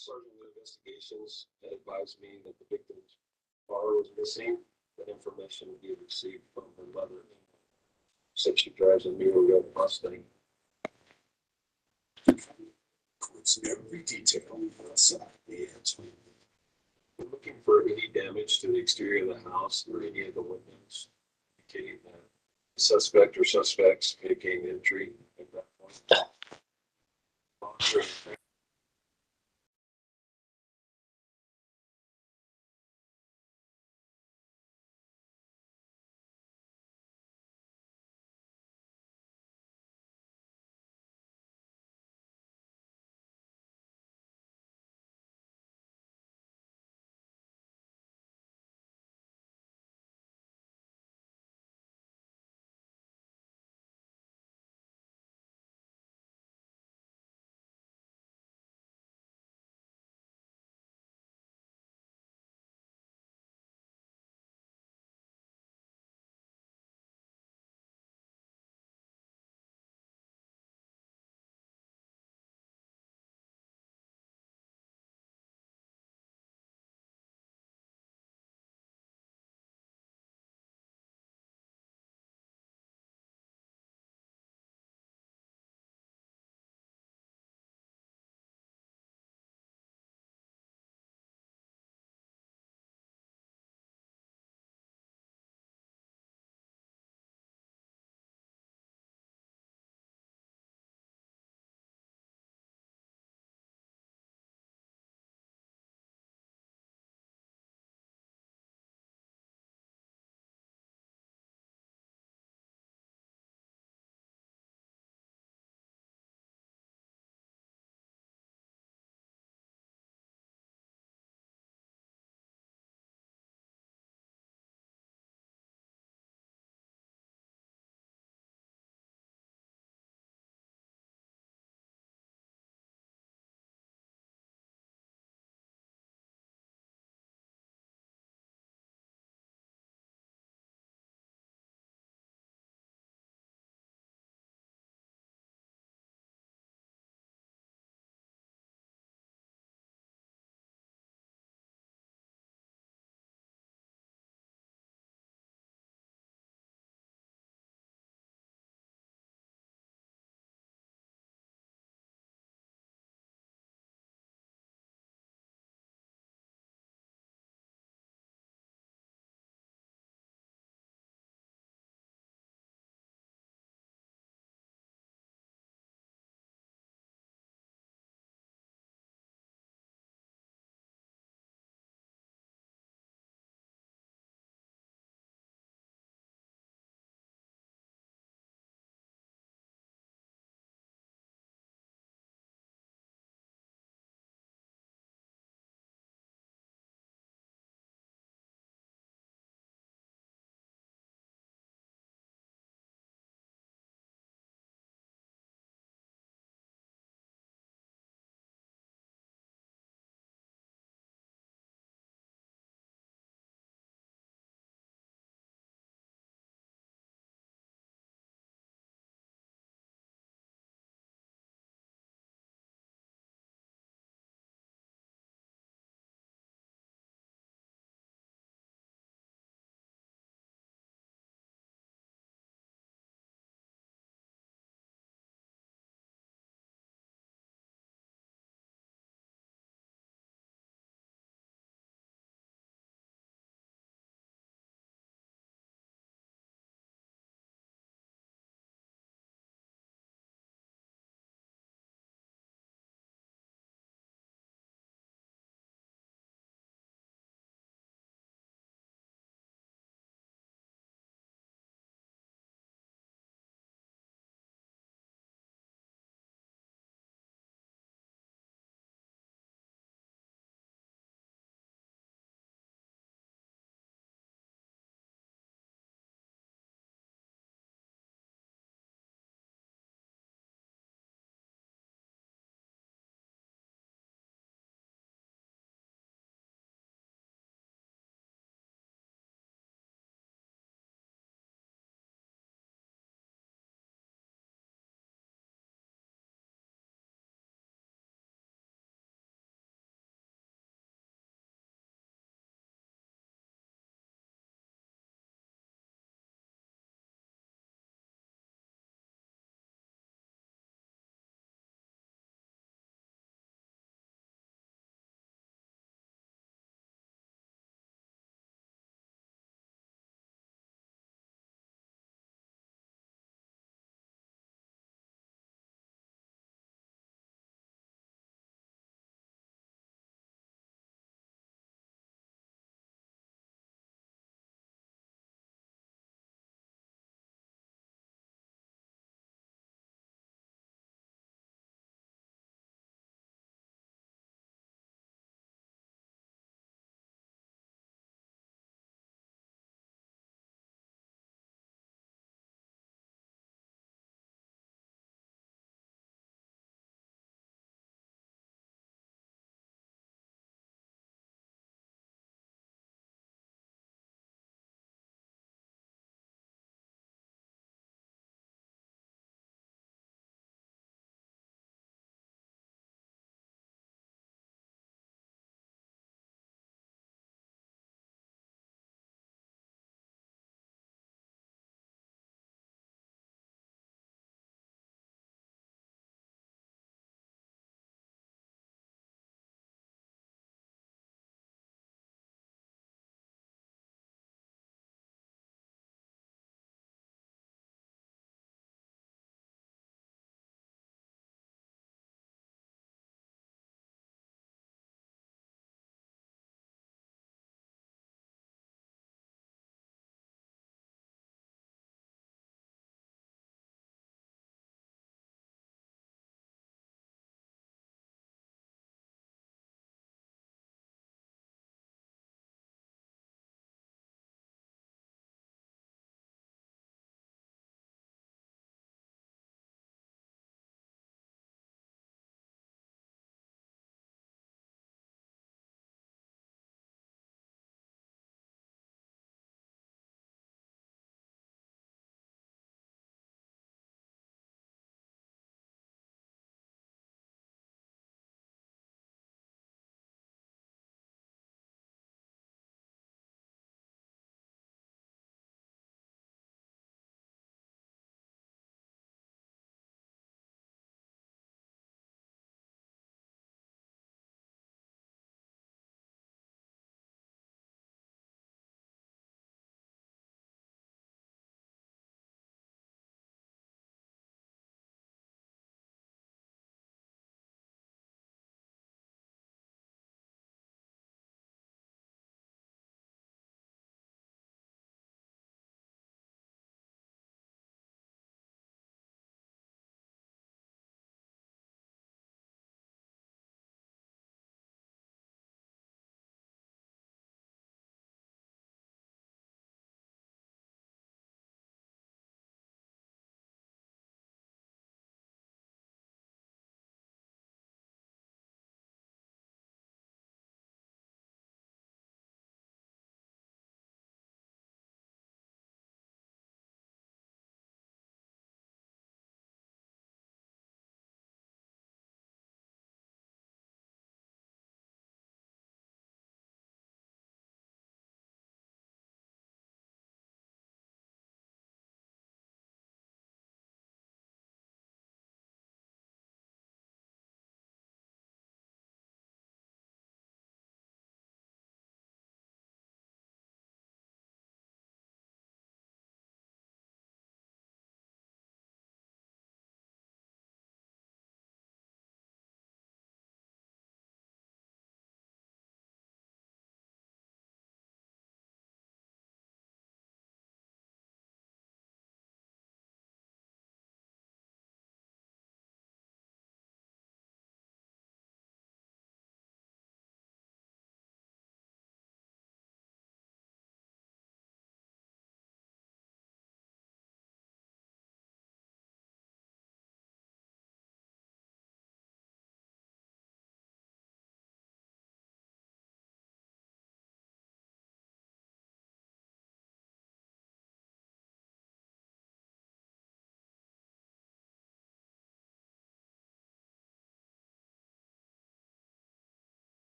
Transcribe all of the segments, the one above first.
Sergeant of Investigations had advised me that the victim's car was missing. That information would be received from her mother. Said she drives a new red Mustang. Puts every detail outside the answer. We're looking for any damage to the exterior of the house or any of the windows, indicating that the suspect or suspects may gain entry at that point.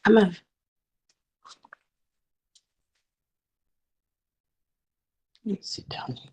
I'm a. Let me sit down here.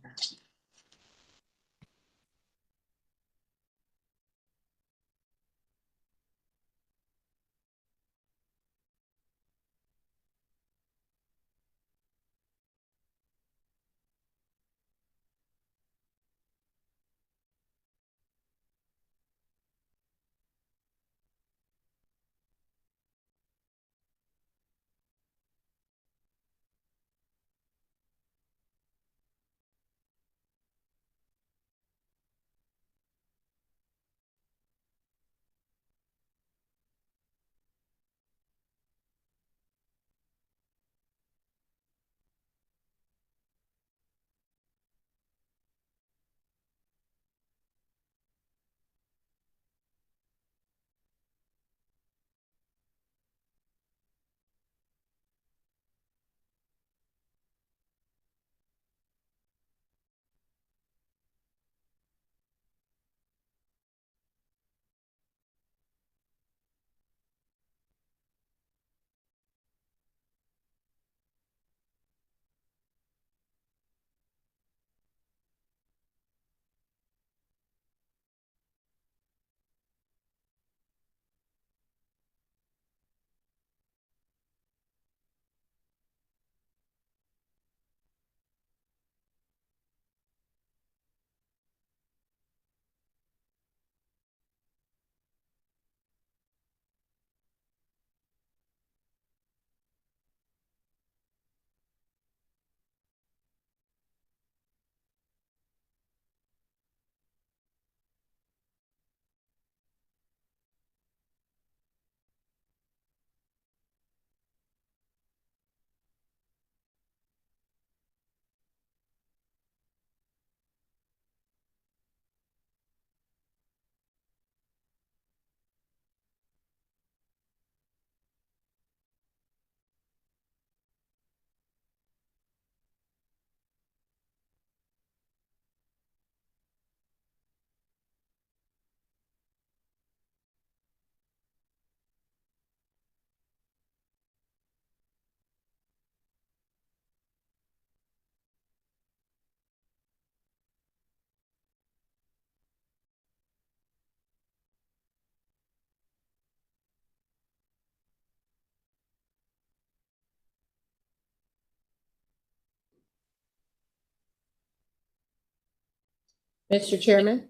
Mr. Chairman?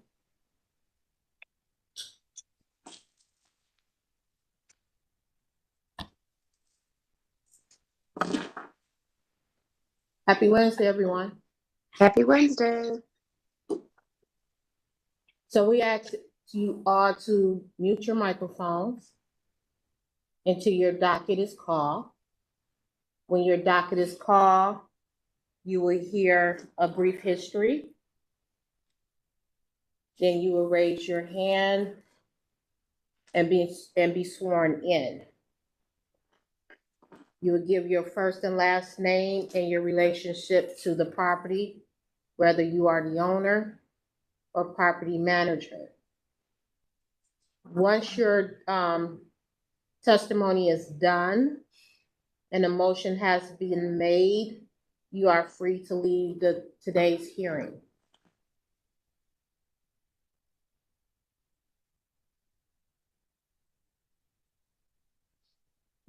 Happy Wednesday, everyone. Happy Wednesday. So we ask you all to mute your microphones until your docket is called. When your docket is called, you will hear a brief history. Then you will raise your hand and be sworn in. You will give your first and last name and your relationship to the property, whether you are the owner or property manager. Once your testimony is done and a motion has been made, you are free to leave today's hearing.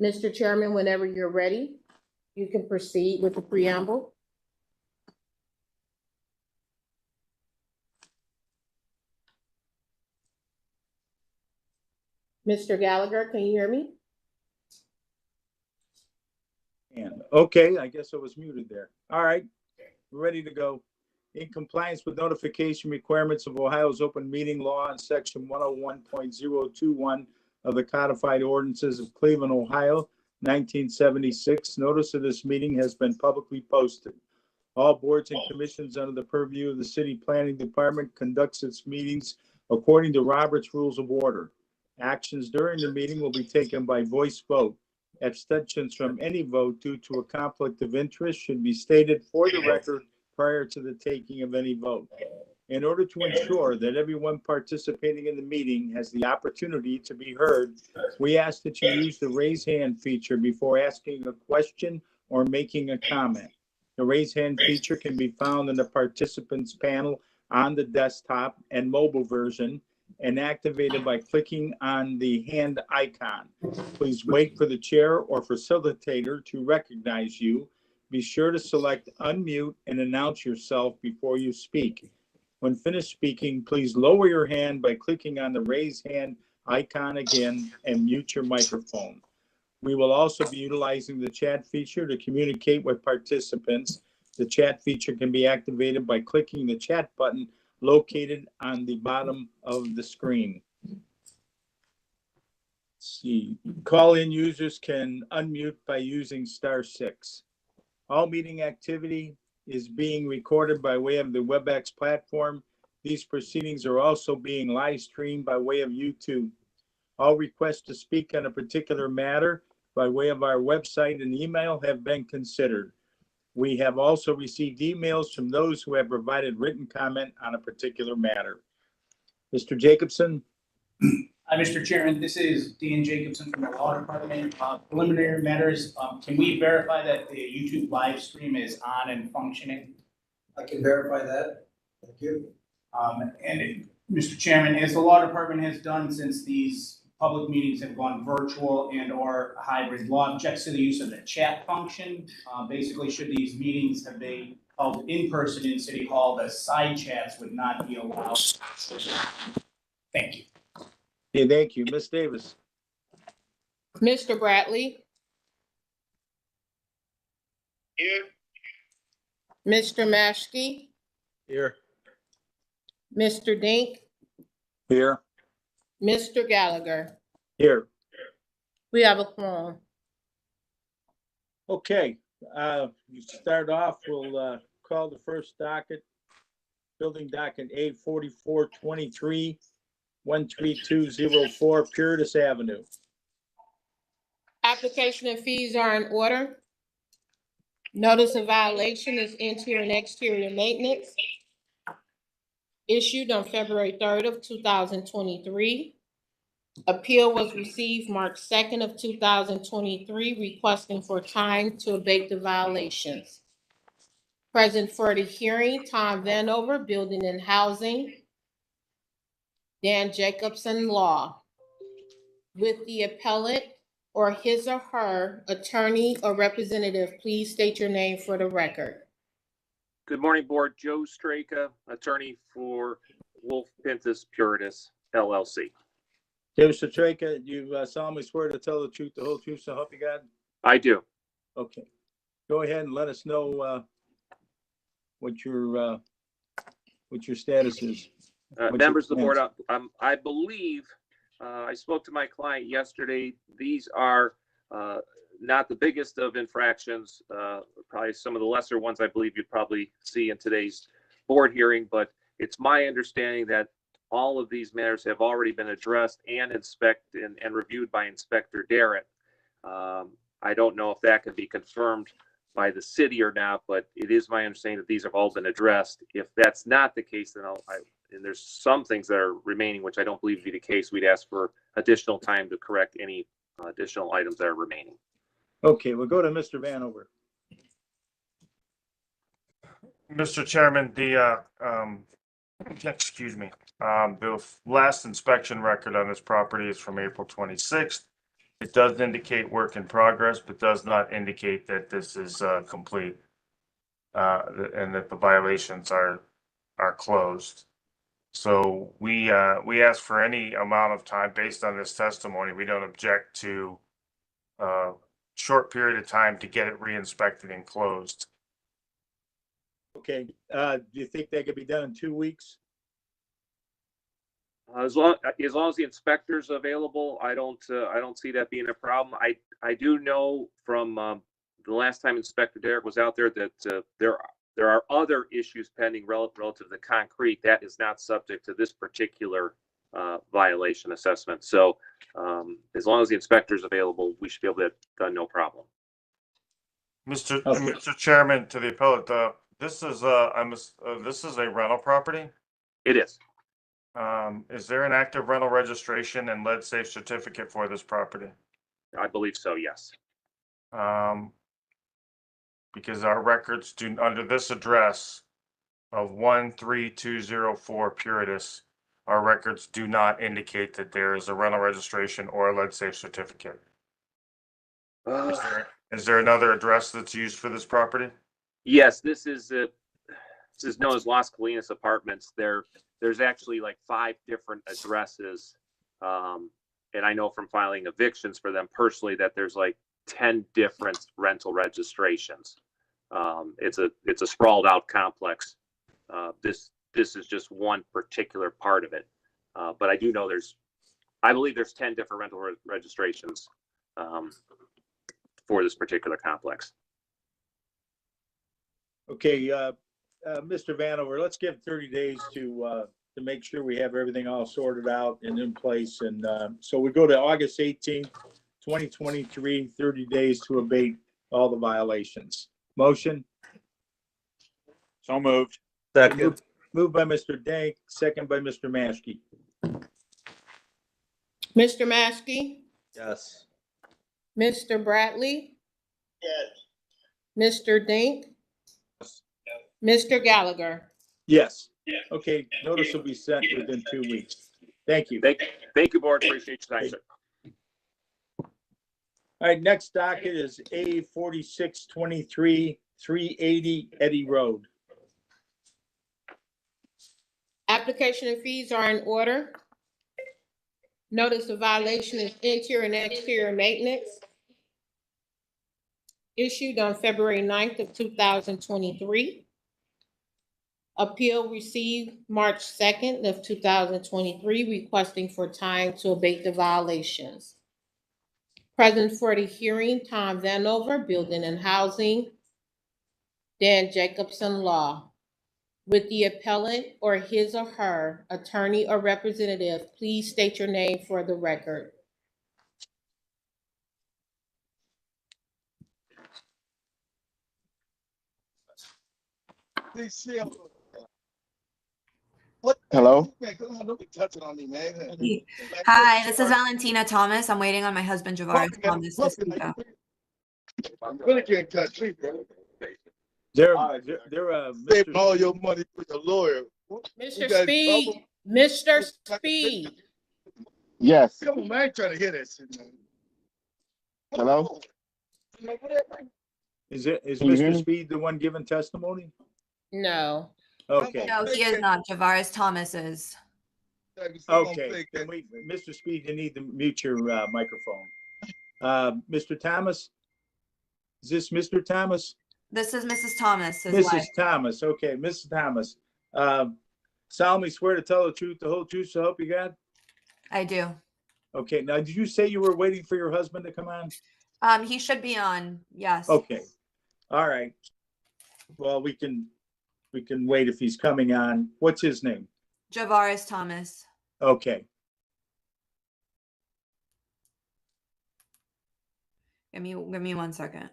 Mr. Chairman, whenever you're ready, you can proceed with the preamble. Mr. Gallagher, can you hear me? And okay, I guess I was muted there. All right. We're ready to go. In compliance with notification requirements of Ohio's open meeting law and section 101.021 of the codified ordinances of Cleveland, Ohio, 1976, notice of this meeting has been publicly posted. All boards and commissions under the purview of the city planning department conducts its meetings according to Robert's Rules of Order. Actions during the meeting will be taken by voice vote. Abstentions from any vote due to a conflict of interest should be stated for the record prior to the taking of any vote. In order to ensure that everyone participating in the meeting has the opportunity to be heard, we ask that you use the raise hand feature before asking a question or making a comment. The raise hand feature can be found in the participants panel on the desktop and mobile version and activated by clicking on the hand icon. Please wait for the chair or facilitator to recognize you. Be sure to select unmute and announce yourself before you speak. When finished speaking, please lower your hand by clicking on the raise hand icon again and mute your microphone. We will also be utilizing the chat feature to communicate with participants. The chat feature can be activated by clicking the chat button located on the bottom of the screen. Let's see, call-in users can unmute by using *6. All meeting activity is being recorded by way of the WebEx platform. These proceedings are also being live streamed by way of YouTube. All requests to speak on a particular matter by way of our website and email have been considered. We have also received emails from those who have provided written comment on a particular matter. Mr. Jacobson? Mr. Chairman, this is Dan Jacobson from the Law Department. Preliminary matters, can we verify that the YouTube live stream is on and functioning? I can verify that. Thank you. Mr. Chairman, as the Law Department has done since these public meetings have gone virtual and or hybrid, law objects to the use of the chat function. Basically, should these meetings have been held in person in City Hall, the side chats would not be allowed. Thank you. Yeah, thank you. Ms. Davis? Mr. Bradley? Here. Mr. Maschke? Here. Mr. Dink? Here. Mr. Gallagher? Here. We have a quorum. Okay, you start off, we'll call the first docket, building docket A4423, 13204 Puritas Avenue. Application and fees are in order. Notice of violation is interior and exterior maintenance. Issued on February 3rd of 2023. Appeal was received March 2nd of 2023, requesting for time to abate the violations. Present for the hearing, Tom Vanover, Building and Housing. Dan Jacobson, Law. With the appellant or his or her attorney or representative, please state your name for the record. Good morning, Board. Joe Straka, attorney for Wolf Pintus Puritas, LLC. Mr. Treka, you solemnly swear to tell the truth, the whole truth, so help you God? I do. Okay. Go ahead and let us know what your status is. Members of the board, I believe I spoke to my client yesterday. These are not the biggest of infractions, probably some of the lesser ones I believe you'd probably see in today's board hearing, but it's my understanding that all of these matters have already been addressed and inspected and reviewed by Inspector Darrett. I don't know if that can be confirmed by the city or not, but it is my understanding that these have all been addressed. If that's not the case, then and there's some things that are remaining, which I don't believe to be the case, we'd ask for additional time to correct any additional items that are remaining. Okay, we'll go to Mr. Vanover. Mr. Chairman, excuse me, the last inspection record on this property is from April 26th. It does indicate work in progress, but does not indicate that this is complete and that the violations are closed. So we ask for any amount of time based on this testimony. We don't object to a short period of time to get it re-inspected and closed. Okay, do you think that could be done in 2 weeks? As long as the inspector's available, I don't see that being a problem. I do know from the last time Inspector Derek was out there that there are other issues pending relative to the concrete that is not subject to this particular violation assessment. So as long as the inspector's available, we should be able to get done, no problem. Mr. Chairman, to the appellate, this is a rental property. It is. Is there an active rental registration and lead safe certificate for this property? I believe so, yes. Because our records do, under this address of 13204 Puritas, our records do not indicate that there is a rental registration or a lead safe certificate. Is there another address that's used for this property? Yes, this is known as Las Colinas Apartments. There's actually like 5 different addresses. And I know from filing evictions for them personally that there's like 10 different rental registrations. It's a sprawled out complex. This is just one particular part of it. But I do know I believe there's 10 different rental registrations for this particular complex. Okay, Mr. Vanover, let's give 30 days to make sure we have everything all sorted out and in place. And so we go to August 18th, 2023, 30 days to abate all the violations. Motion? So moved. Second. Moved by Mr. Dank, second by Mr. Maskey. Mr. Maskey, Yes. Mr. Bradley, Yes. Mr. Dink, Mr. Gallagher. Yes. Okay, notice will be sent within 2 weeks. Thank you. Thank you, board. Appreciate your time, sir. All right, next docket is A 4623, 380 Eddy Road. Application and fees are in order. Notice of violation is interior and exterior maintenance. Issued on February 9th of 2023. Appeal received March 2nd of 2023, requesting for time to abate the violations. Present for the hearing, Tom Vanover, Building and Housing. Dan Jacobson, Law. With the appellant or his or her attorney or representative, please state your name for the record. Hello. Hi, this is Valentina Thomas. I'm waiting on my husband Javaris Thomas to speak up. I'm really can't touch me, bro. Mr. all your money for your lawyer. Mr. Speed, Mr. Speed. Yes. Come on, man, I ain't trying to hear that shit, man. Hello? Is Can you hear Mr. me? Speed the one giving testimony? No. Okay, No, he is not. Javaris Thomas is. okay. Can we, Mr. Speed, you need to mute your microphone. Mr. Thomas? Is this Mr. Thomas? This is Mrs. Thomas, his Mrs. wife. Thomas, okay, Mrs. Thomas. Solemnly swear to tell the truth, the whole truth, so help you God? I do. Okay, now, did you say you were waiting for your husband to come on? He should be on, yes. Okay, all right. Well, we can wait if he's coming on. What's his name? Javaris Thomas. Okay, Give me 1 second.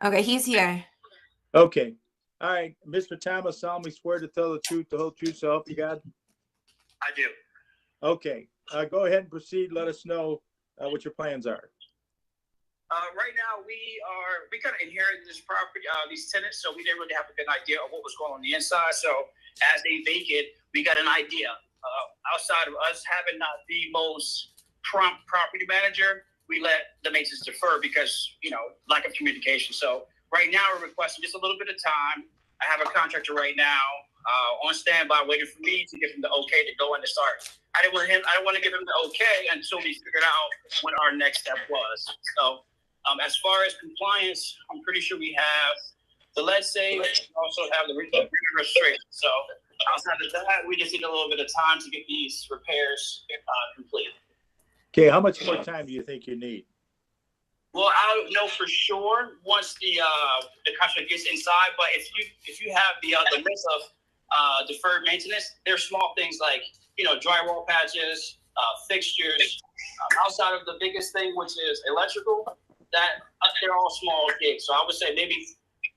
Okay, he's here. okay. All right, Mr. Thomas, solemnly swear to tell the truth, the whole truth, so help you God? I do. Okay, go ahead and proceed. Let us know what your plans are. Right now, we kind of inherited this property, these tenants, so we didn't really have a good idea of what was going on the inside. So as they vacate, we got an idea. Outside of us having not the most prompt property manager, we let the maintenance defer because, lack of communication. So right now we're requesting just a little bit of time. I have a contractor right now on standby waiting for me to give him the okay to go in to start. I didn't want to give him the okay until we figured out what our next step was. So as far as compliance, I'm pretty sure we have the lead safe. We also have the registration. So outside of that, we just need a little bit of time to get these repairs completed. Okay, how much more time do you think you need? Well, I don't know for sure once the contract gets inside. But if you have the list of deferred maintenance, there's small things like drywall patches, fixtures. Outside of the biggest thing, which is electrical, that they're all small gigs. So I would say maybe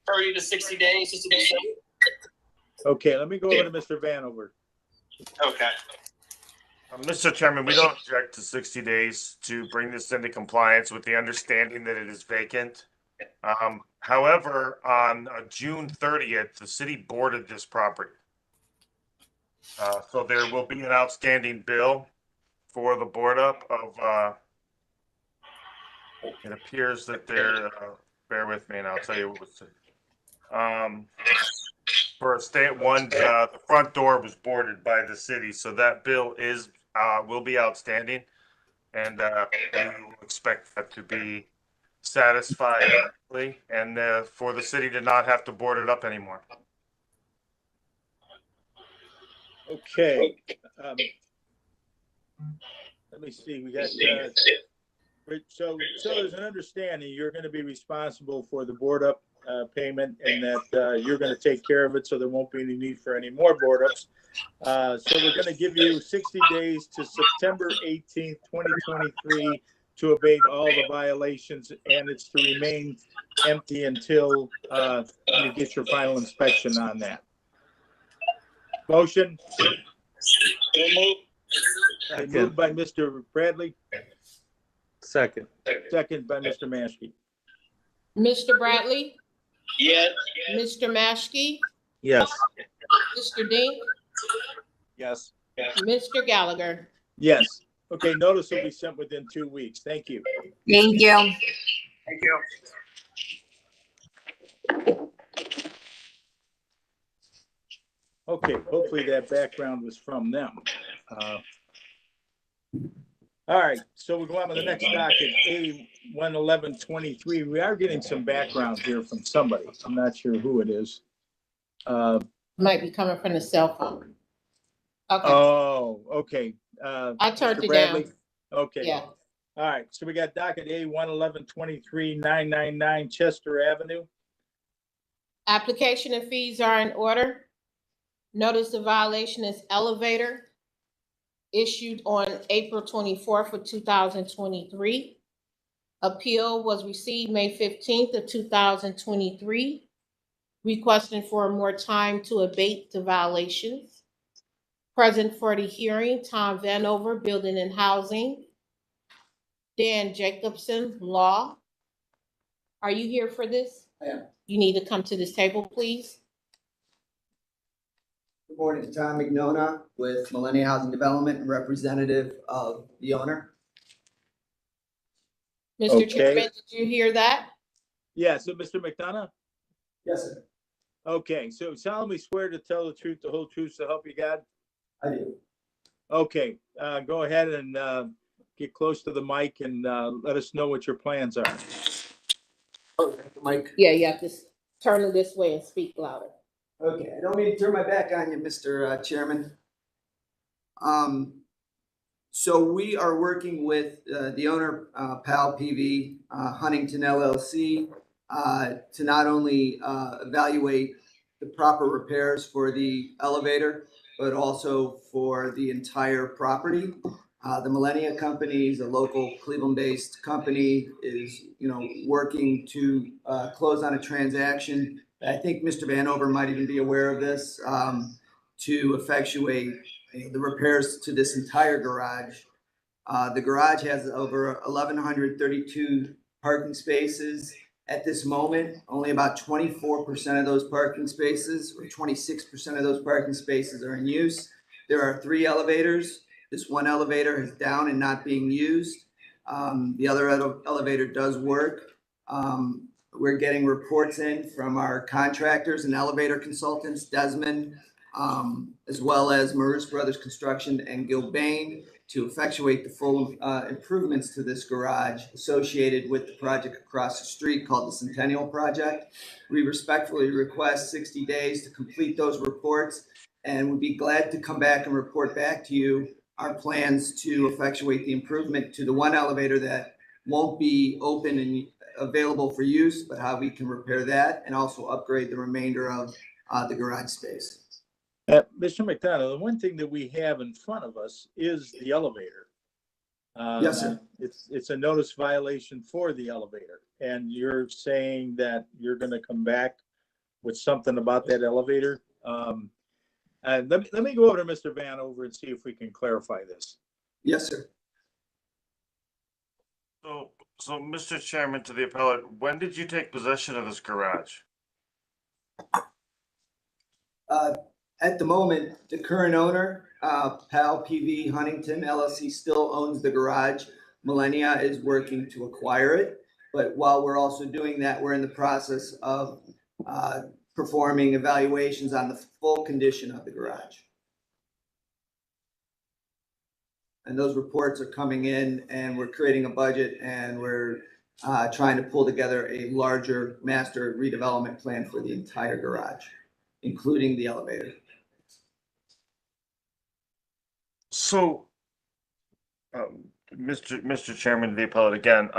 30 to 60 days just to be safe. Okay, let me go over to Mr. Vanover. Okay. Mr. Chairman, we don't object to 60 days to bring this into compliance with the understanding that it is vacant. However, on June 30th, the city boarded this property. So there will be an outstanding bill for the board up of, it appears that they're, bear with me and I'll tell you what was for state one, the front door was boarded by the city. So that bill is, will be outstanding, and we will expect that to be satisfied and for the city to not have to board it up anymore. Okay. Let me see. We got so there's an understanding you're going to be responsible for the board up payment, and that you're going to take care of it, so there won't be any need for any more board ups. So we're going to give you 60 days to September 18th, 2023 to abate all the violations, and it's to remain empty until you get your final inspection on that. Motion? Moved by Mr. Bradley. Second. Second by Mr. Maskey. Mr. Bradley? Yes. Mr. Maskey? Yes. Mr. Dink? Yes. Mr. Gallagher? Yes. Okay, notice will be sent within 2 weeks. Thank you. Thank you. Thank you. Okay, hopefully that background was from them. All right, so we'll go on to the next docket, A11123. We are getting some background here from somebody. I'm not sure who it is. Might be coming from the cell phone. Okay, Oh, okay. I turned Mr. it Bradley? down. Okay. Yeah. All right, so we got docket A11123 999 Chester Avenue. Application and fees are in order. Notice of violation is elevator, issued on April 24th of 2023. Appeal was received May 15th of 2023, requesting for more time to abate the violations. Present for the hearing, Tom Vanover, Building and Housing. Dan Jacobson, Law. Are you here for this? I am. You need to come to this table, please. Good morning, Tom McNona with Millennium Housing Development and representative of the owner. Mr. Okay. Chairman, did you hear that? Yeah, so Mr. McDonough? Yes, sir. Okay, so solemnly swear to tell the truth, the whole truth, so help you God? I do. Okay, go ahead and get close to the mic and let us know what your plans are. Oh, Mike. Yeah, you have to turn it this way and speak louder. Okay, I don't mean to turn my back on you, Mr. Chairman. So we are working with the owner, PAL PV, Huntington LLC, to not only evaluate the proper repairs for the elevator, but also for the entire property. The Millennia Company is a local Cleveland-based company, is working to close on a transaction. I think Mr. Vanover might even be aware of this, to effectuate the repairs to this entire garage. The garage has over 1,132 parking spaces. At this moment, only about 24% of those parking spaces, or 26% of those parking spaces are in use. There are 3 elevators. This one elevator is down and not being used. The other elevator does work. We're getting reports in from our contractors and elevator consultants, Desmond, as well as Maru's Brothers Construction and Gilbane, to effectuate the full improvements to this garage associated with the project across the street called the Centennial Project. We respectfully request 60 days to complete those reports, and would be glad to come back and report back to you our plans to effectuate the improvement to the one elevator that won't be open and available for use, but how we can repair that and also upgrade the remainder of the garage space. Mr. McDonough, the one thing that we have in front of us is the elevator. Yes, sir. It's a notice violation for the elevator, and you're saying that you're going to come back with something about that elevator. And let me go over to Mr. Vanover and see if we can clarify this. Yes, sir. So Mr. Chairman, to the appellate, when did you take possession of this garage? At the moment, the current owner, PAL PV Huntington LLC, still owns the garage. Millennia is working to acquire it. But while we're also doing that, we're in the process of performing evaluations on the full condition of the garage. And those reports are coming in, and we're creating a budget, and we're trying to pull together a larger master redevelopment plan for the entire garage, including the elevator. So, Mr. Chairman, to the appellate again,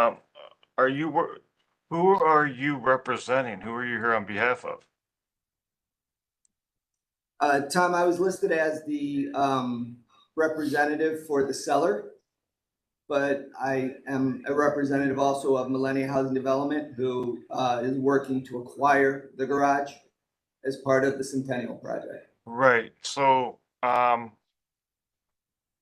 who are you representing? Who are you here on behalf of? Tom, I was listed as the representative for the seller, but I am a representative also of Millennia Housing Development, who is working to acquire the garage as part of the Centennial Project. Right. So, I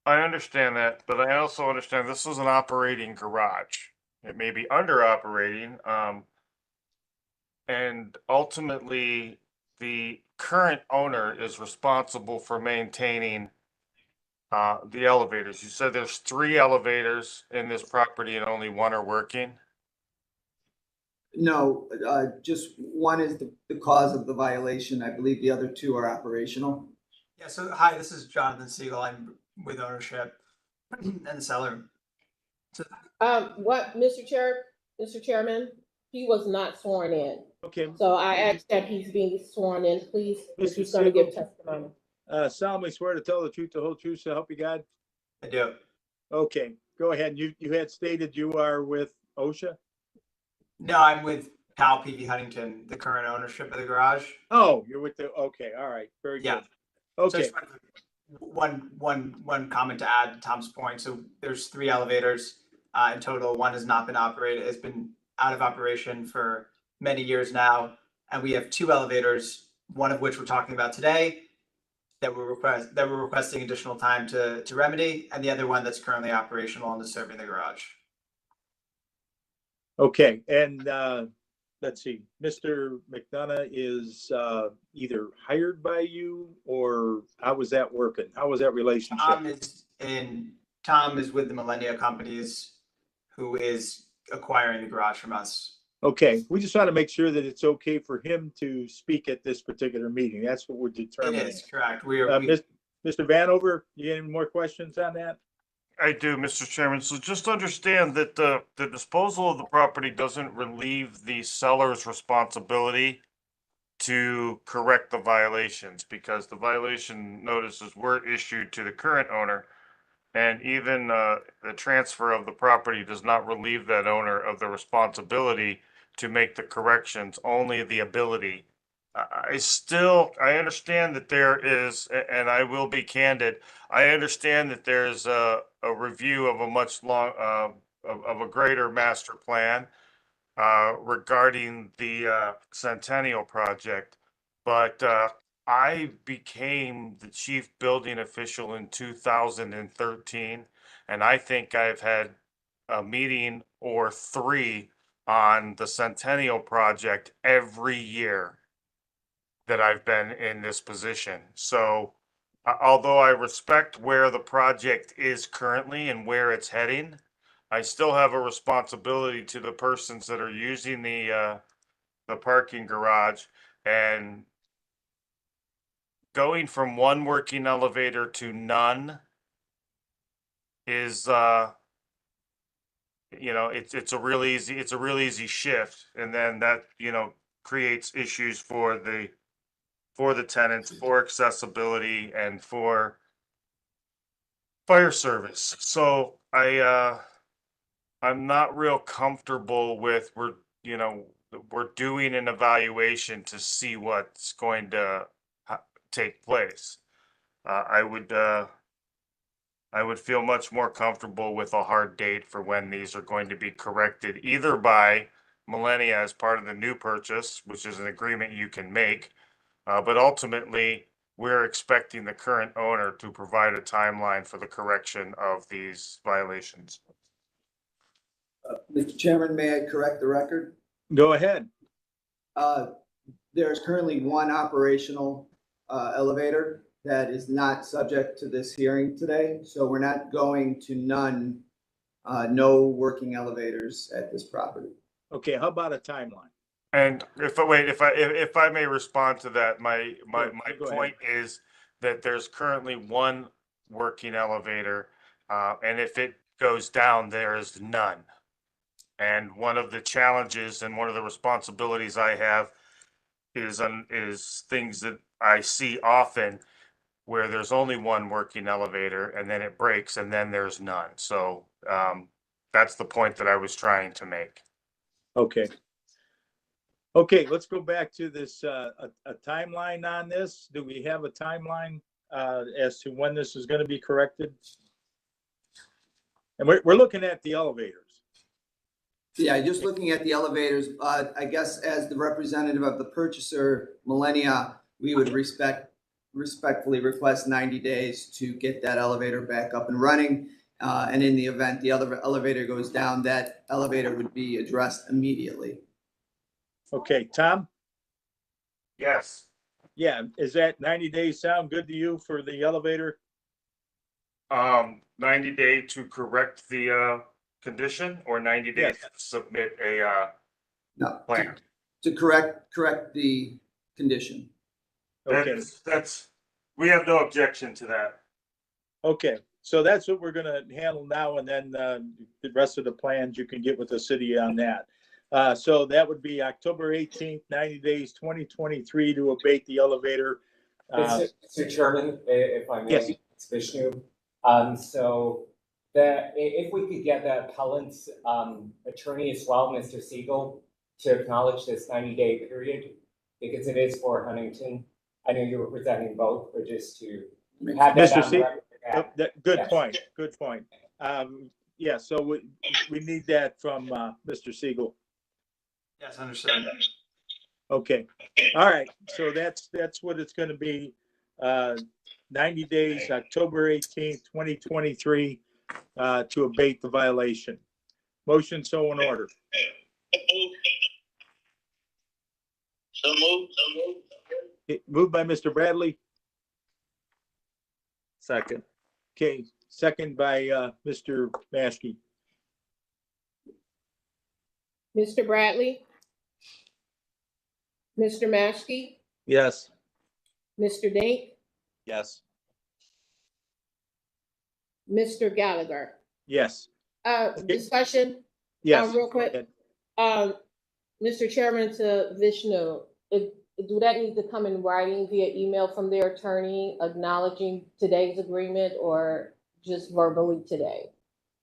understand that, but I also understand this is an operating garage. It may be under operating, and ultimately the current owner is responsible for maintaining the elevators. You said there's 3 elevators in this property and only 1 are working? No, just one is the cause of the violation. I believe the other 2 are operational. Yeah, so hi, this is Jonathan Siegel. I'm with ownership and the seller. So, Mr. Chairman, he was not sworn in. Okay. So I asked that he's being sworn in, please, if Mr. he's going to give Siegel? testimony. Solemnly swear to tell the truth, the whole truth, so help you God? I do. Okay, go ahead. You had stated you are with OSHA? No, I'm with PAL PV Huntington, the current ownership of the garage. Oh, you're with the, okay, all right, very Yeah. good. Okay, So one comment to add to Tom's point. So there's 3 elevators in total. 1 has not been operated, has been out of operation for many years now. And we have 2 elevators, one of which we're talking about today, that we're requesting additional time to remedy, and the other one that's currently operational and is serving the garage. okay, and let's see, Mr. McDonough is either hired by you, or how was that working? How was that relationship? Tom is with the Millennia Companies, who is acquiring the garage from us. Okay, we just want to make sure that it's okay for him to speak at this particular meeting. That's what we're determining. It is correct. Mr. Vanover, you have any more questions on that? I do, Mr. Chairman. So just understand that the disposal of the property doesn't relieve the seller's responsibility to correct the violations, because the violation notices were issued to the current owner. And even the transfer of the property does not relieve that owner of the responsibility to make the corrections, only the ability. I understand that there is, and I will be candid, I understand that there's a review of a much of a greater master plan regarding the Centennial Project, but I became the chief building official in 2013, and I think I've had a meeting or 3 on the Centennial Project every year that I've been in this position. So although I respect where the project is currently and where it's heading, I still have a responsibility to the persons that are using the parking garage, and going from one working elevator to none is, it's a real easy shift. And then that, creates issues for the tenants, for accessibility and for fire service. So I'm not real comfortable with, we're doing an evaluation to see what's going to take place. I would feel much more comfortable with a hard date for when these are going to be corrected, either by Millennia as part of the new purchase, which is an agreement you can make. But ultimately, we're expecting the current owner to provide a timeline for the correction of these violations. Mr. Chairman, may I correct the record? Go ahead. There's currently one operational elevator that is not subject to this hearing today. So we're not going to no working elevators at this property. Okay, how about a timeline? And if I may respond to that, my Go point is that there's currently one working elevator, and if it goes down, there is none. And one of the challenges and one of the responsibilities I have is things that I see often where there's only one working elevator and then it breaks and then there's none. So that's the point that I was trying to make. Okay. Okay, let's go back to this, a timeline on this. Do we have a timeline as to when this is going to be corrected? And we're looking at the elevators. Yeah, just looking at the elevators, I guess as the representative of the purchaser, Millennia, we would respectfully request 90 days to get that elevator back up and running. And in the event the other elevator goes down, that elevator would be addressed immediately. Okay, Tom? Yes. Yeah, is that 90 days sound good to you for the elevator? 90 days to correct the condition, or 90 days to submit a No, plan? to correct the condition. Okay. We have no objection to that. Okay, so that's what we're gonna handle now, and then the rest of the plans you can get with the city on that. So that would be October 18th, 90 days, 2023 to abate the elevator. Mr. Chairman, if I may, Yes. it's Vishnu. So if we could get the appellant's attorney as well, Mr. Siegel, to acknowledge this 90-day period, because it is for Huntington. I know you're representing both, but just to have that Mr. on Siegel, record. good Yes. point, good point. Yeah, so we need that from Mr. Siegel. Yes, understood. Okay, all right, so that's what it's gonna be. 90 days, October 18th, 2023, to abate the violation. Motion so in order. So moved. Moved by Mr. Bradley. Second. Okay, second by Mr. Maskey. Mr. Bradley? Mr. Maskey? Yes. Mr. Dink? Yes. Mr. Gallagher? Yes. Discussion? Yes. Real quick. Mr. Chairman, to Vishnu, do that need to come in writing via email from their attorney acknowledging today's agreement, or just verbally today?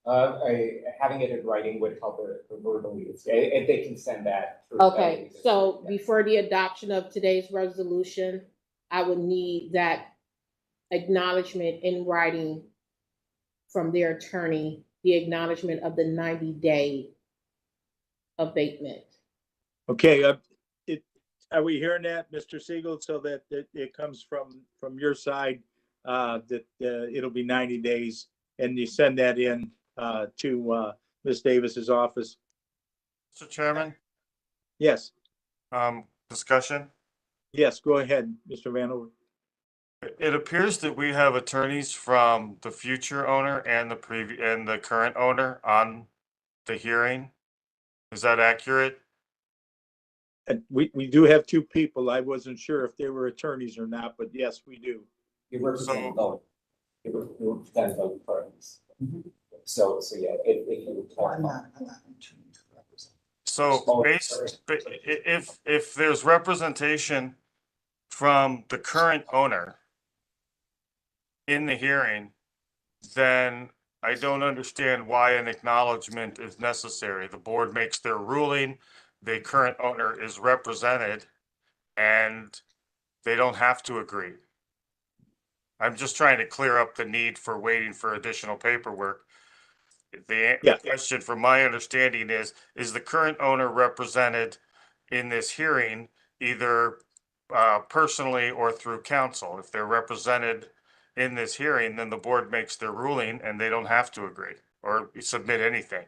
Having it in writing would help verbally, if they can send that. through Okay, that. so before the adoption of today's resolution, I would need that acknowledgement in writing from their attorney, the acknowledgement of the 90-day abatement. Okay, are we hearing that, Mr. Siegel, so that it comes from your side, that it'll be 90 days, and you send that in to Ms. Davis's office? Mr. Chairman? Yes. Discussion? Yes, go ahead, Mr. Vanover. It appears that we have attorneys from the future owner and the current owner on the hearing. Is that accurate? And we do have two people. I wasn't sure if they were attorneys or not, but yes, we do. You represent both. You represent both parties. So yeah, if you would clarify. So if there's representation from the current owner in the hearing, then I don't understand why an acknowledgement is necessary. The board makes their ruling, the current owner is represented, and they don't have to agree. I'm just trying to clear up the need for waiting for additional paperwork. The question from my understanding is the current owner represented in this hearing either personally or through counsel? If they're represented in this hearing, then the board makes their ruling and they don't have to agree or submit anything.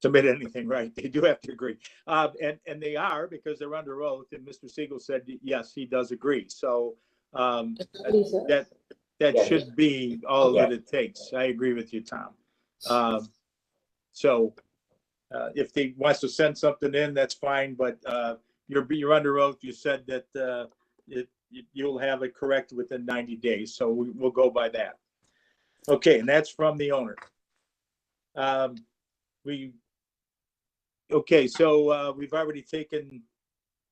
Submit anything, right? They do have to agree. And they are, because they're under oath, and Mr. Siegel said, yes, he does agree. So that should be all that it takes. I agree with you, Tom. So if he wants to send something in, that's fine, but you're under oath. You said that you'll have it corrected within 90 days. So we'll go by that. Okay, and that's from the owner. Okay, so we've already taken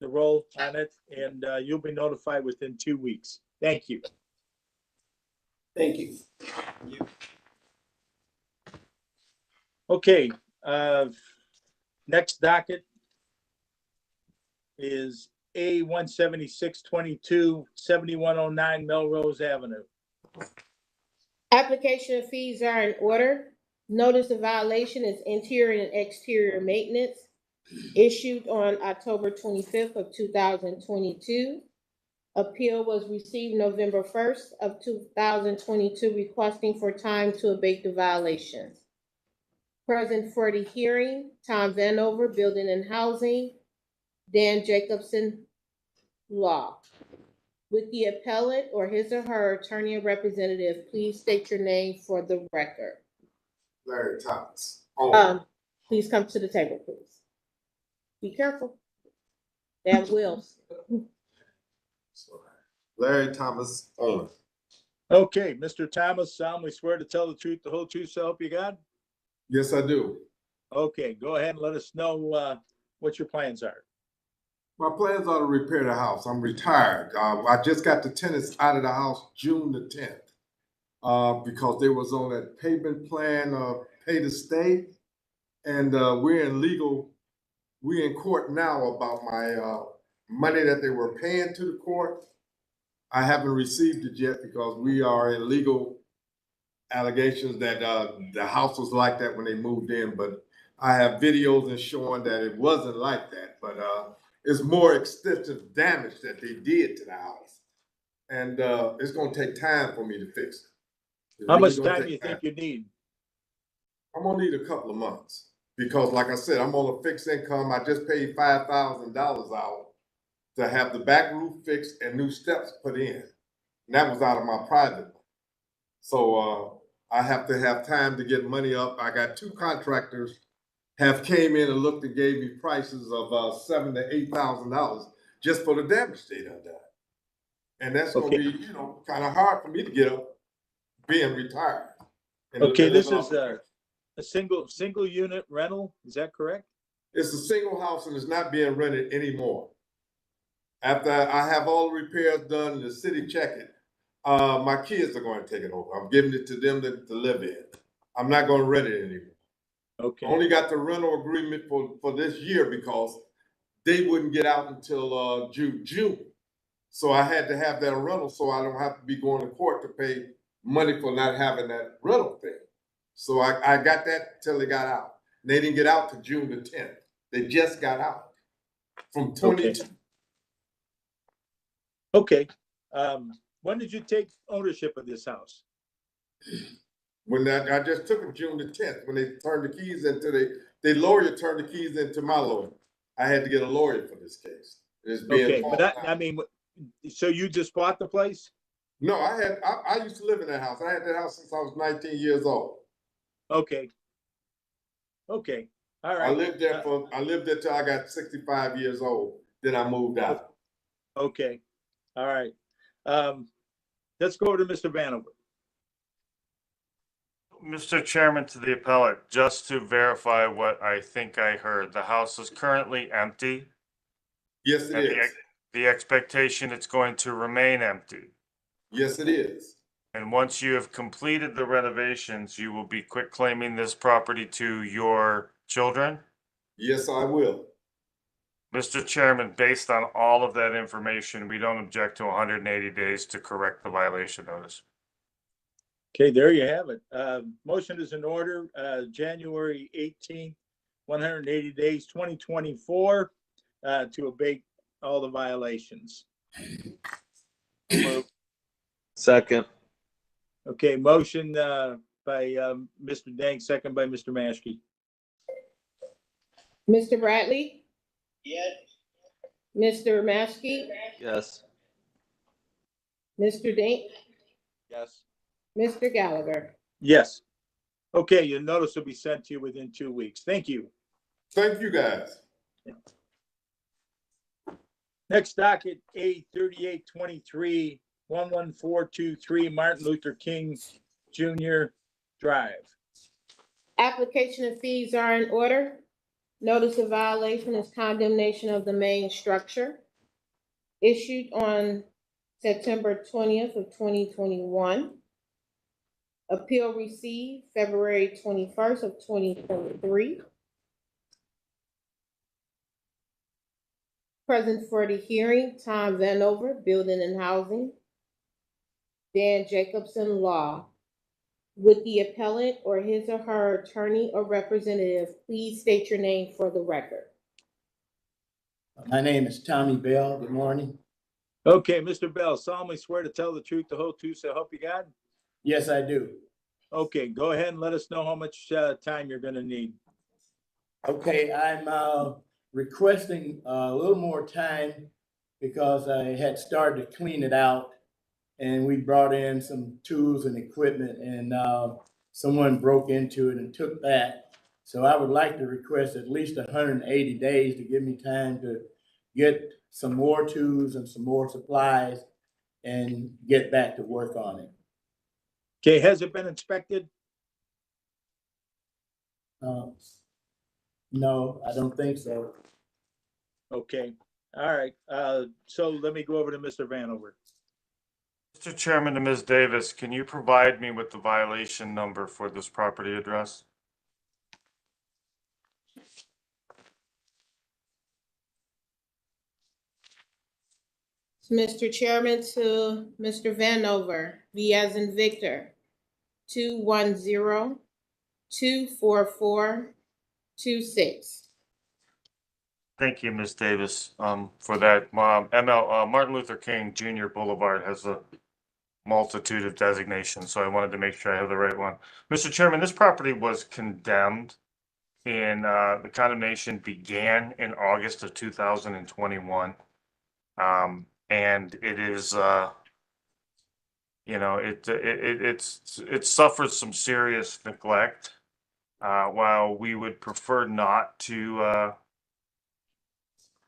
the roll on it, and you'll be notified within 2 weeks. Thank you. Thank you. Okay, next docket is A 17622 7109 Melrose Avenue. Application fees are in order. Notice of violation is interior and exterior maintenance issued on October 25th of 2022. Appeal was received November 1st of 2022, requesting for time to abate the violations. Present for the hearing, Tom Vanover, Building and Housing, Dan Jacobson, Law. With the appellant or his or her attorney or representative, please state your name for the record. Larry Thomas. Please come to the table, please. Be careful. They have wheels. Larry Thomas, owner. Okay, Mr. Thomas, solemnly swear to tell the truth, the whole truth, so help you God? Yes, I do. Okay, go ahead and let us know what your plans are. My plans are to repair the house. I'm retired. I just got the tenants out of the house June the 10th because they was on that payment plan, pay to stay. And we're in court now about my money that they were paying to the court. I haven't received it yet because we are in legal allegations that the house was like that when they moved in, but I have videos and showing that it wasn't like that, but it's more extensive damage that they did to the house. And it's gonna take time for me to fix it. How much time do you think you need? I'm gonna need a couple of months because like I said, I'm on a fixed income. I just paid $5,000 out to have the back roof fixed and new steps put in. And that was out of my private. So I have to have time to get money up. I got two contractors have came in and looked and gave me prices of $7,000 to $8,000 just for the damage they done. And that's gonna be, kind of hard for me to get up being retired. Okay, this is a single unit rental, is that correct? It's a single house and it's not being rented anymore. After I have all the repairs done and the city check it, my kids are going to take it over. I'm giving it to them to live in. I'm not going to rent it anymore. Okay. I only got the rental agreement for this year because they wouldn't get out until June. So I had to have that rental so I don't have to be going to court to pay money for not having that rental thing. So I got that till they got out. And they didn't get out to June the 10th. They just got out from 22. Okay. When did you take ownership of this house? When I just took it June the 10th, when they turned the keys into the lawyer turned the keys into my lawyer. I had to get a lawyer for this case. It's being okay, but I mean, so you just bought the place? No, I used to live in that house. I had that house since I was 19 years old. Okay. Okay, all I right. lived there till I got 65 years old. Then I moved out. Okay, all right. Let's go over to Mr. Vanover. Mr. Chairman, to the appellate, just to verify what I think I heard, the house is currently empty. Yes, it and is. The expectation it's going to remain empty. Yes, it is. And once you have completed the renovations, you will be quit claiming this property to your children? Yes, I will. Mr. Chairman, based on all of that information, we don't object to 180 days to correct the violation notice. Okay, there you have it. Motion is in order, January 18th, 180 days, 2024, to abate all the violations. Second. Okay, motion by Mr. Dank, second by Mr. Maschke. Mr. Bradley, Yes. Mr. Maschke, Yes. Mr. Dink, Yes. Mr. Gallagher. Yes. Okay, your notice will be sent to you within 2 weeks. Thank you. Thank you, guys. Next docket, A 3823 11423 Martin Luther King Jr. Drive. Application and fees are in order. Notice of violation is condemnation of the main structure. Issued on September 20th of 2021. Appeal received February 21st of 2023. Present for the hearing, Tom Vanover, Building and Housing. Dan Jacobson, Law. Would the appellant or his or her attorney or representative please state your name for the record? My name is Tommy Bell. Good morning. Okay, Mr. Bell, solemnly swear to tell the truth, the whole truth, so help you God? Yes, I do. Okay, go ahead and let us know how much time you're gonna need. Okay, I'm requesting a little more time because I had started to clean it out and we brought in some tools and equipment and someone broke into it and took that. So I would like to request at least 180 days to give me time to get some more tools and some more supplies and get back to work on it. Okay, has it been inspected? No, I don't think so. Okay, all right. So let me go over to Mr. Vanover. Mr. Chairman to Ms. Davis, can you provide me with the violation number for this property address? Mr. Chairman, to Mr. Vanover, V as in Victor, 210-244-26. Thank you, Ms. Davis, for that. Martin Luther King Jr. Boulevard has a multitude of designations, so I wanted to make sure I have the right one. Mr. Chairman, this property was condemned in, the condemnation began in August of 2021. And it is, you know, it suffered some serious neglect. While we would prefer not to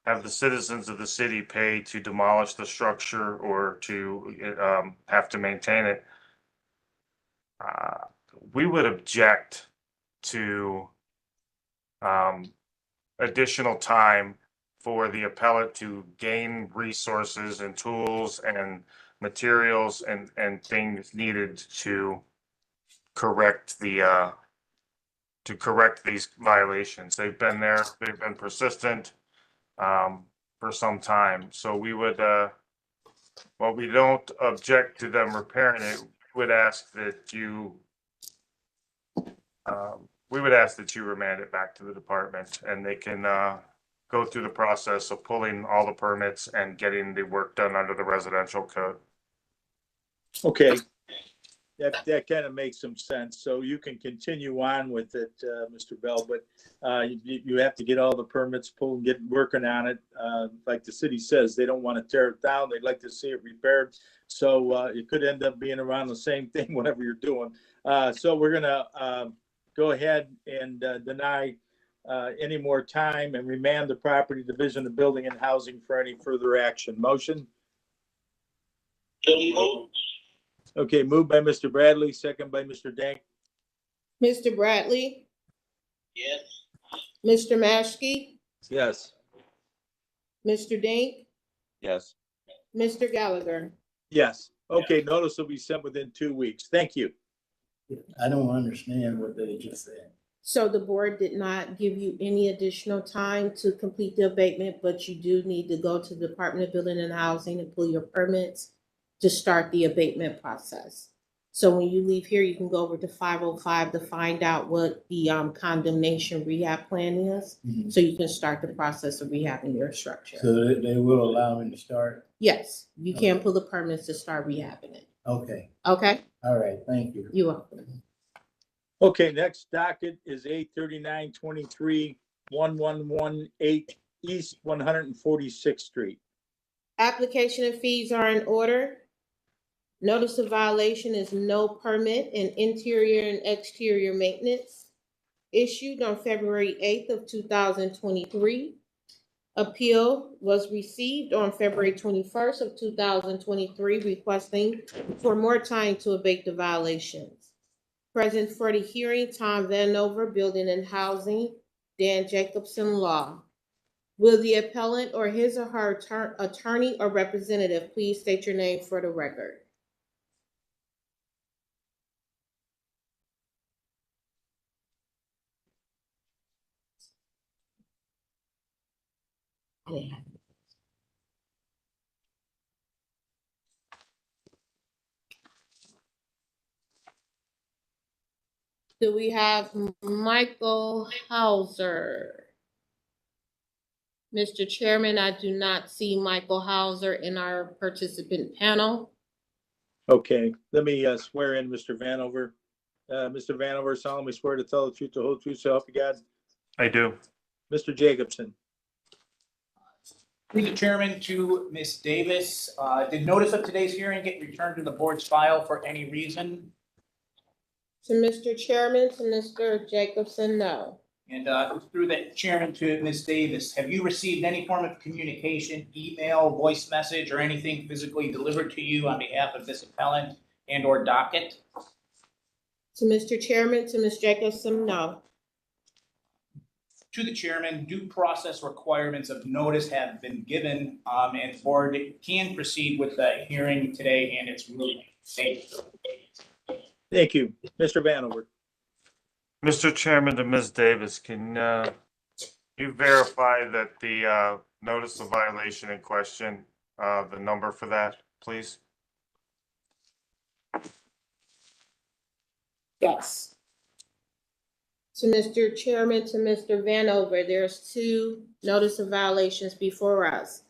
have the citizens of the city pay to demolish the structure or to have to maintain it, we would object to additional time for the appellate to gain resources and tools and materials and things needed to correct the correct these violations. They've been there, they've been persistent for some time. So we would, while we don't object to them repairing it, we would ask that you remand it back to the department and they can go through the process of pulling all the permits and getting the work done under the residential code. Okay. That kind of makes some sense. So you can continue on with it, Mr. Bell, but you have to get all the permits pulled and get working on it. Like the city says, they don't want to tear it down. They'd like to see it repaired. So it could end up being around the same thing, whatever you're doing. So we're gonna go ahead and deny any more time and remand the property division of building and housing for any further action. Motion? So moved. Okay, moved by Mr. Bradley, second by Mr. Dank. Mr. Bradley, Yes. Mr. Maschke, Yes. Mr. Dink, Yes. Mr. Gallagher. Yes. Okay, notice will be sent within 2 weeks. Thank you. I don't understand what they just said. So the board did not give you any additional time to complete the abatement, but you do need to go to the Department of Building and Housing and pull your permits to start the abatement process. So when you leave here, you can go over to 505 to find out what the condemnation rehab plan is. Mhm. So you can start the process of rehabbing your structure. So they will allow me to start? Yes, you can pull the permits to start rehabbing it. Okay, Okay? all right, thank you. You're welcome. Okay, next docket is 83923 1118 East 146th Street. Application and fees are in order. Notice of violation is no permit in interior and exterior maintenance issued on February 8th of 2023. Appeal was received on February 21st of 2023, requesting for more time to abate the violations. Present for the hearing, Tom Vanover, Building and Housing, Dan Jacobson, Law. Will the appellant or his or her attorney or representative please state your name for the record? Do we have Michael Hauser? Mr. Chairman, I do not see Michael Hauser in our participant panel. Okay, let me swear in Mr. Vanover. Mr. Vanover solemnly swear to tell the truth, the whole truth, so help you God. I do. Mr. Jacobson. Through the chairman to Ms. Davis, did notice of today's hearing get returned to the board's file for any reason? To Mr. Chairman, to Mr. Jacobson, no. And through the chairman to Ms. Davis, have you received any form of communication, email, voice message, or anything physically delivered to you on behalf of this appellant and or docket? To Mr. Chairman, to Ms. Jacobson, no. To the chairman, due process requirements of notice have been given, and the board can proceed with the hearing today and its ruling. Thank you. Thank you. Mr. Vanover. Mr. Chairman to Ms. Davis, can you verify that the notice of violation in question, the number for that, please? Yes. To Mr. Chairman, to Mr. Vanover, there's two notice of violations before us.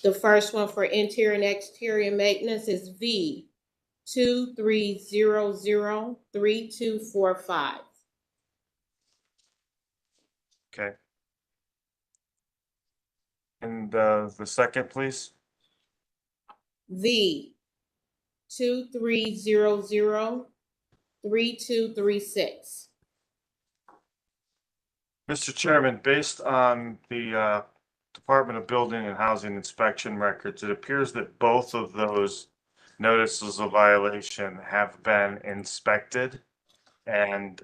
The first one for interior and exterior maintenance is V 23003245. Okay. And the second, please? V 23003236. Mr. Chairman, based on the Department of Building and Housing inspection records, it appears that both of those notices of violation have been inspected and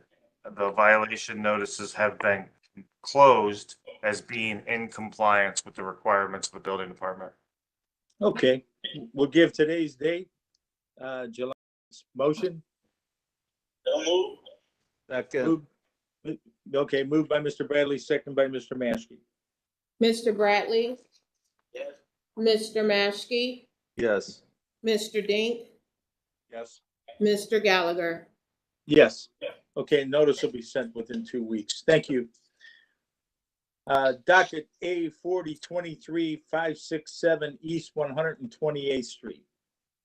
the violation notices have been closed as being in compliance with the requirements of the building department. Okay, we'll give today's date, July motion. So moved. Second. Okay, moved by Mr. Bradley, second by Mr. Maschke. Mr. Bradley, Yes. Mr. Maschke, Yes. Mr. Dink, Yes. Mr. Gallagher. Yes. Okay, notice will be sent within 2 weeks. Thank you. Docket A 4023-567 East 128th Street.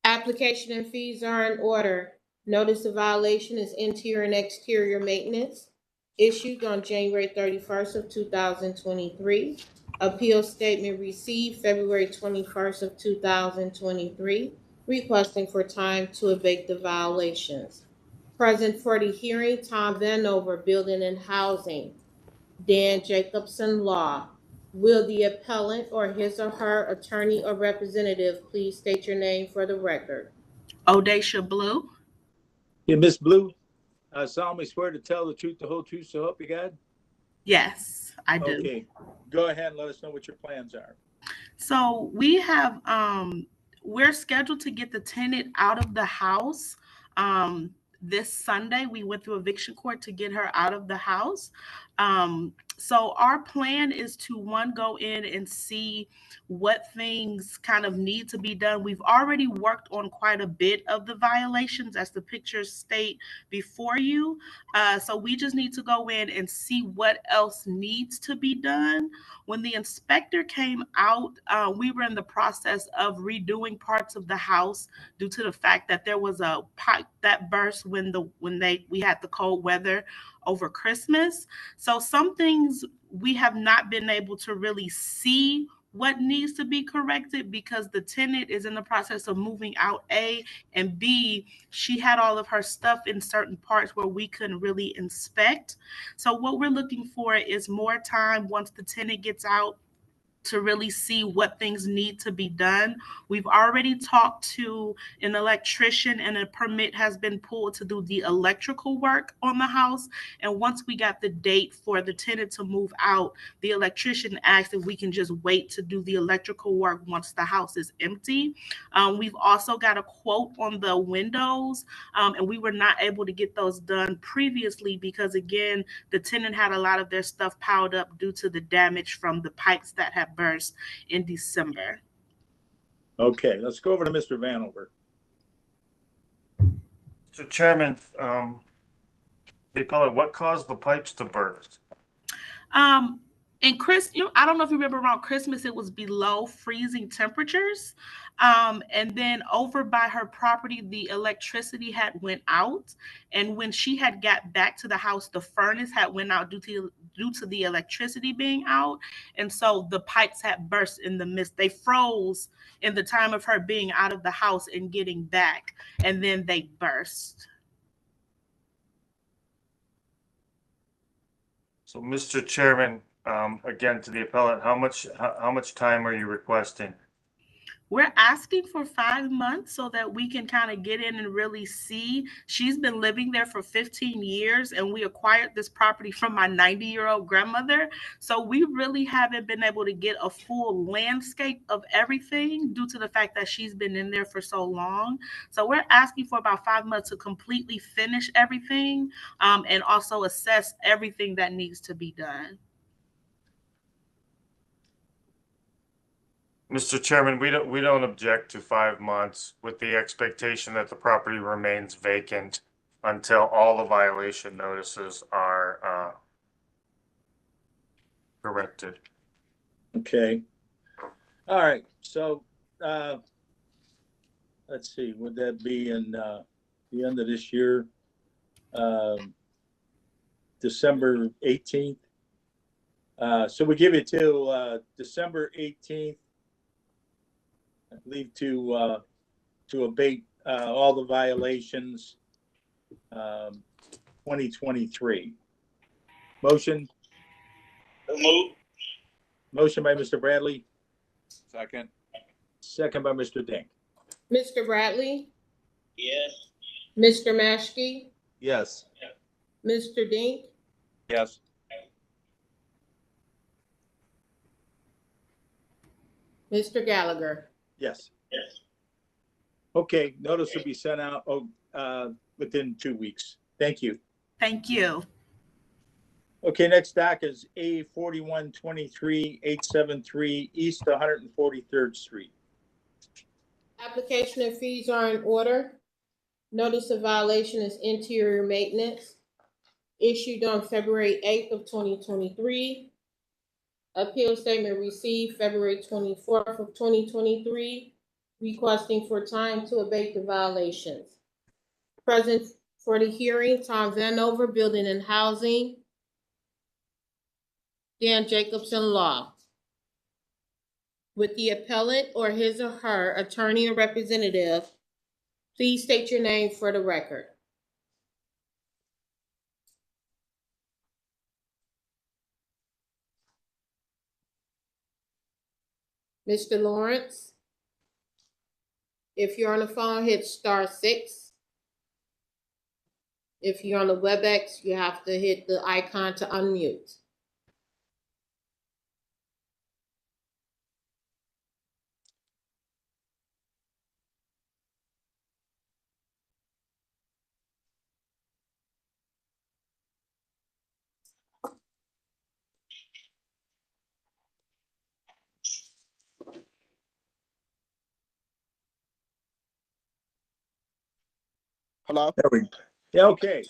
Application and fees are in order. Notice of violation is interior and exterior maintenance, issued on January 31st of 2023. Appeal statement received February 21st of 2023, requesting for time to abate the violations. Present for the hearing, Tom Vanover, Building and Housing. Dan Jacobson, Law. Will the appellant or his or her attorney or representative please state your name for the record? Odacia Blue. Yeah, Miss Blue, I solemnly swear to tell the truth, the whole truth, so help you God. Yes, I do. Okay, go ahead and let us know what your plans are. So we have, we're scheduled to get the tenant out of the house. This Sunday, we went through eviction court to get her out of the house. So our plan is to, one, go in and see what things kind of need to be done. We've already worked on quite a bit of the violations, as the pictures state before you. So we just need to go in and see what else needs to be done. When the inspector came out, we were in the process of redoing parts of the house due to the fact that there was a pipe that burst when we had the cold weather over Christmas. So some things we have not been able to really see what needs to be corrected because the tenant is in the process of moving out, A, and B, she had all of her stuff in certain parts where we couldn't really inspect. So what we're looking for is more time once the tenant gets out to really see what things need to be done. We've already talked to an electrician and a permit has been pulled to do the electrical work on the house. And once we got the date for the tenant to move out, the electrician asked if we can just wait to do the electrical work once the house is empty. We've also got a quote on the windows, and we were not able to get those done previously because, again, the tenant had a lot of their stuff piled up due to the damage from the pipes that have burst in December. Okay, let's go over to Mr. Vanover. So Chairman, they call it, what caused the pipes to burst? And Chris, I don't know if you remember around Christmas, it was below freezing temperatures. And then over by her property, the electricity had went out. And when she had got back to the house, the furnace had went out due to the electricity being out. And so the pipes had burst in the midst. They froze in the time of her being out of the house and getting back. And then they burst. So Mr. Chairman, again, to the appellant, how much time are you requesting? We're asking for 5 months so that we can kind of get in and really see. She's been living there for 15 years and we acquired this property from my 90-year-old grandmother. So we really haven't been able to get a full landscape of everything due to the fact that she's been in there for so long. So we're asking for about 5 months to completely finish everything, and also assess everything that needs to be done. Mr. Chairman, we don't object to 5 months with the expectation that the property remains vacant until all the violation notices are corrected. Okay. All right. So let's see. Would that be in the end of this year, December 18th? So we give it till December 18th. I believe to abate all the violations, 2023. Motion. Move. Motion by Mr. Bradley. Second. Second by Mr. Dink. Mr. Bradley? Yes. Mr. Maschke? Yes. Mr. Dink? Yes. Mr. Gallagher? Yes. Yes. Okay, notice will be sent out within 2 weeks. Thank you. Thank you. Okay, next doc is A 4123-873 East 143rd Street. Application and fees are in order. Notice of violation is interior maintenance, issued on February 8th of 2023. Appeal statement received February 24th of 2023, requesting for time to abate the violations. Present for the hearing, Tom Vanover, Building and Housing. Dan Jacobson, Law. With the appellant or his or her attorney or representative, please state your name for the record. Mr. Lawrence? If you're on the phone, hit *6. If you're on the WebEx, you have to hit the icon to unmute. Hello? There we go. Yeah, okay.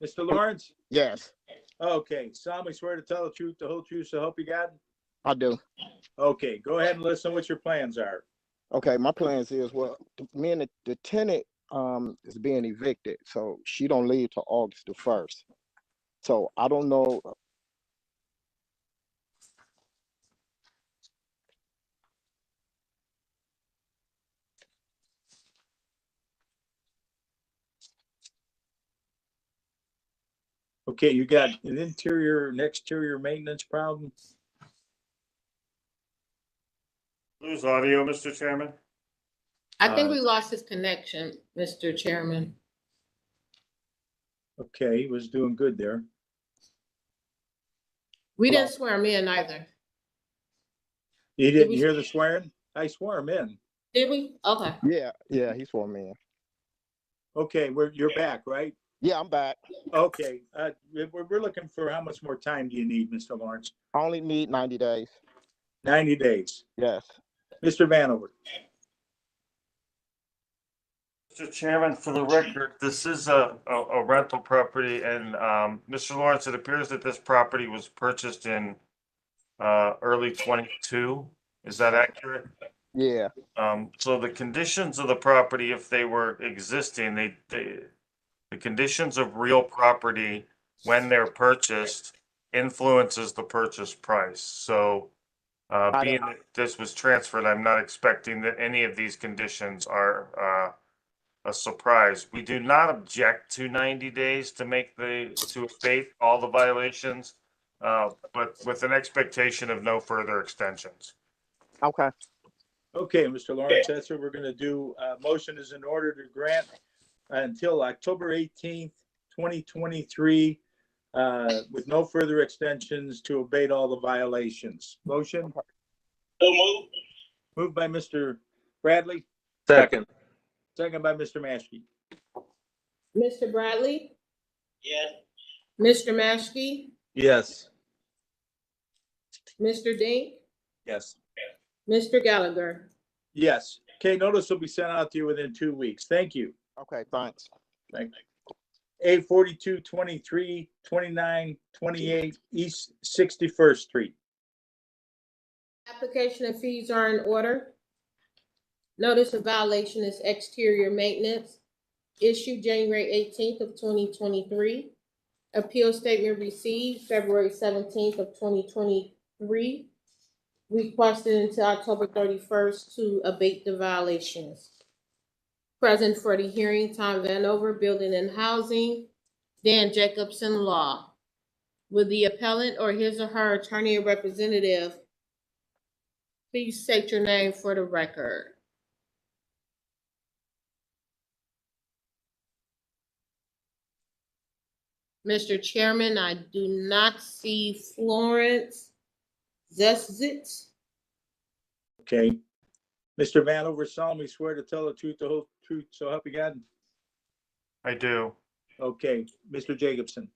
Mr. Lawrence? Yes, Okay, solemnly swear to tell the truth, the whole truth, so help you God? I do. Okay, go ahead and listen what your plans are. Okay, my plans is, well, me and the tenant is being evicted, so she don't leave till August the 1st. So I don't know. Okay, you got an interior and exterior maintenance problem? Lose audio, Mr. Chairman. I think we lost his connection, Mr. Chairman. Okay, he was doing good there. We didn't swear him in either. You didn't hear the swearing? I swore him in. Did we? Okay. Yeah, he swore me in. Okay, you're back, right? Yeah, I'm back. Okay, we're looking for how much more time do you need, Mr. Lawrence? I only need 90 days. 90 days. Yes. Mr. Vanover. Mr. Chairman, for the record, this is a rental property, and Mr. Lawrence, it appears that this property was purchased in early 22. Is that accurate? Yeah. So the conditions of the property, if they were existing, the conditions of real property when they're purchased influences the purchase price. So being that this was transferred, I'm not expecting that any of these conditions are a surprise. We do not object to 90 days to abate all the violations, but with an expectation of no further extensions. Okay. Okay, Mr. Lawrence, that's what we're gonna do. Motion is in order to grant until October 18th, 2023, with no further extensions to abate all the violations. Motion? So moved. Moved by Mr. Bradley, Second. second by Mr. Maskey. Mr. Bradley? Yes. Mr. Maskey? Yes. Mr. Dink? Yes. Mr. Gallagher? Yes. Okay, notice will be sent out to you within 2 weeks. Thank you. Okay, thanks. Thank you. 842-23, 29, 28 East 61st Street. Application and fees are in order. Notice of violation is exterior maintenance, issued January 18th of 2023. Appeal statement received February 17th of 2023. Requested until October 31st to abate the violations. Present for the hearing, Tom Vanover, Building and Housing, Dan Jacobson, Law. Will the appellant or his or her attorney or representative please state your name for the record? Mr. Chairman, I do not see Florence Zesvitz. Okay. Mr. Vanover solemnly swear to tell the truth, the whole truth, so help you God? I do. Okay, Mr. Jacobson.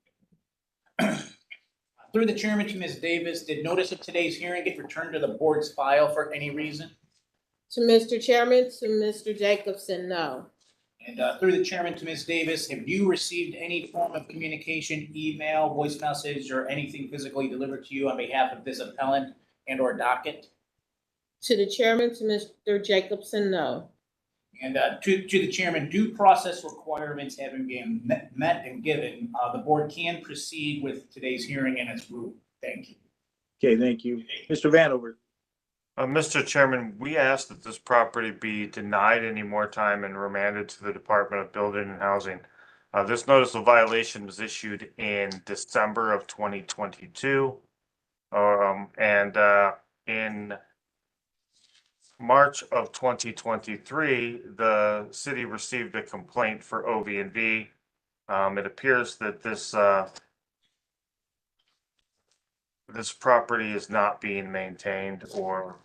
Through the chairman to Ms. Davis, did notice of today's hearing get returned to the board's file for any reason? To Mr. Chairman, to Mr. Jacobson, no. And through the chairman to Ms. Davis, have you received any form of communication, email, voice message, or anything physically delivered to you on behalf of this appellant and or docket? To the chairman, to Mr. Jacobson, no. And to the chairman, due process requirements having been met and given, the board can proceed with today's hearing in its rule. Thank you. Okay, thank you. Mr. Vanover? Mr. Chairman, we asked that this property be denied any more time and remanded to the Department of Building and Housing. This notice of violation was issued in December of 2022. And in March of 2023, the city received a complaint for OV&V. It appears that this property is not being maintained or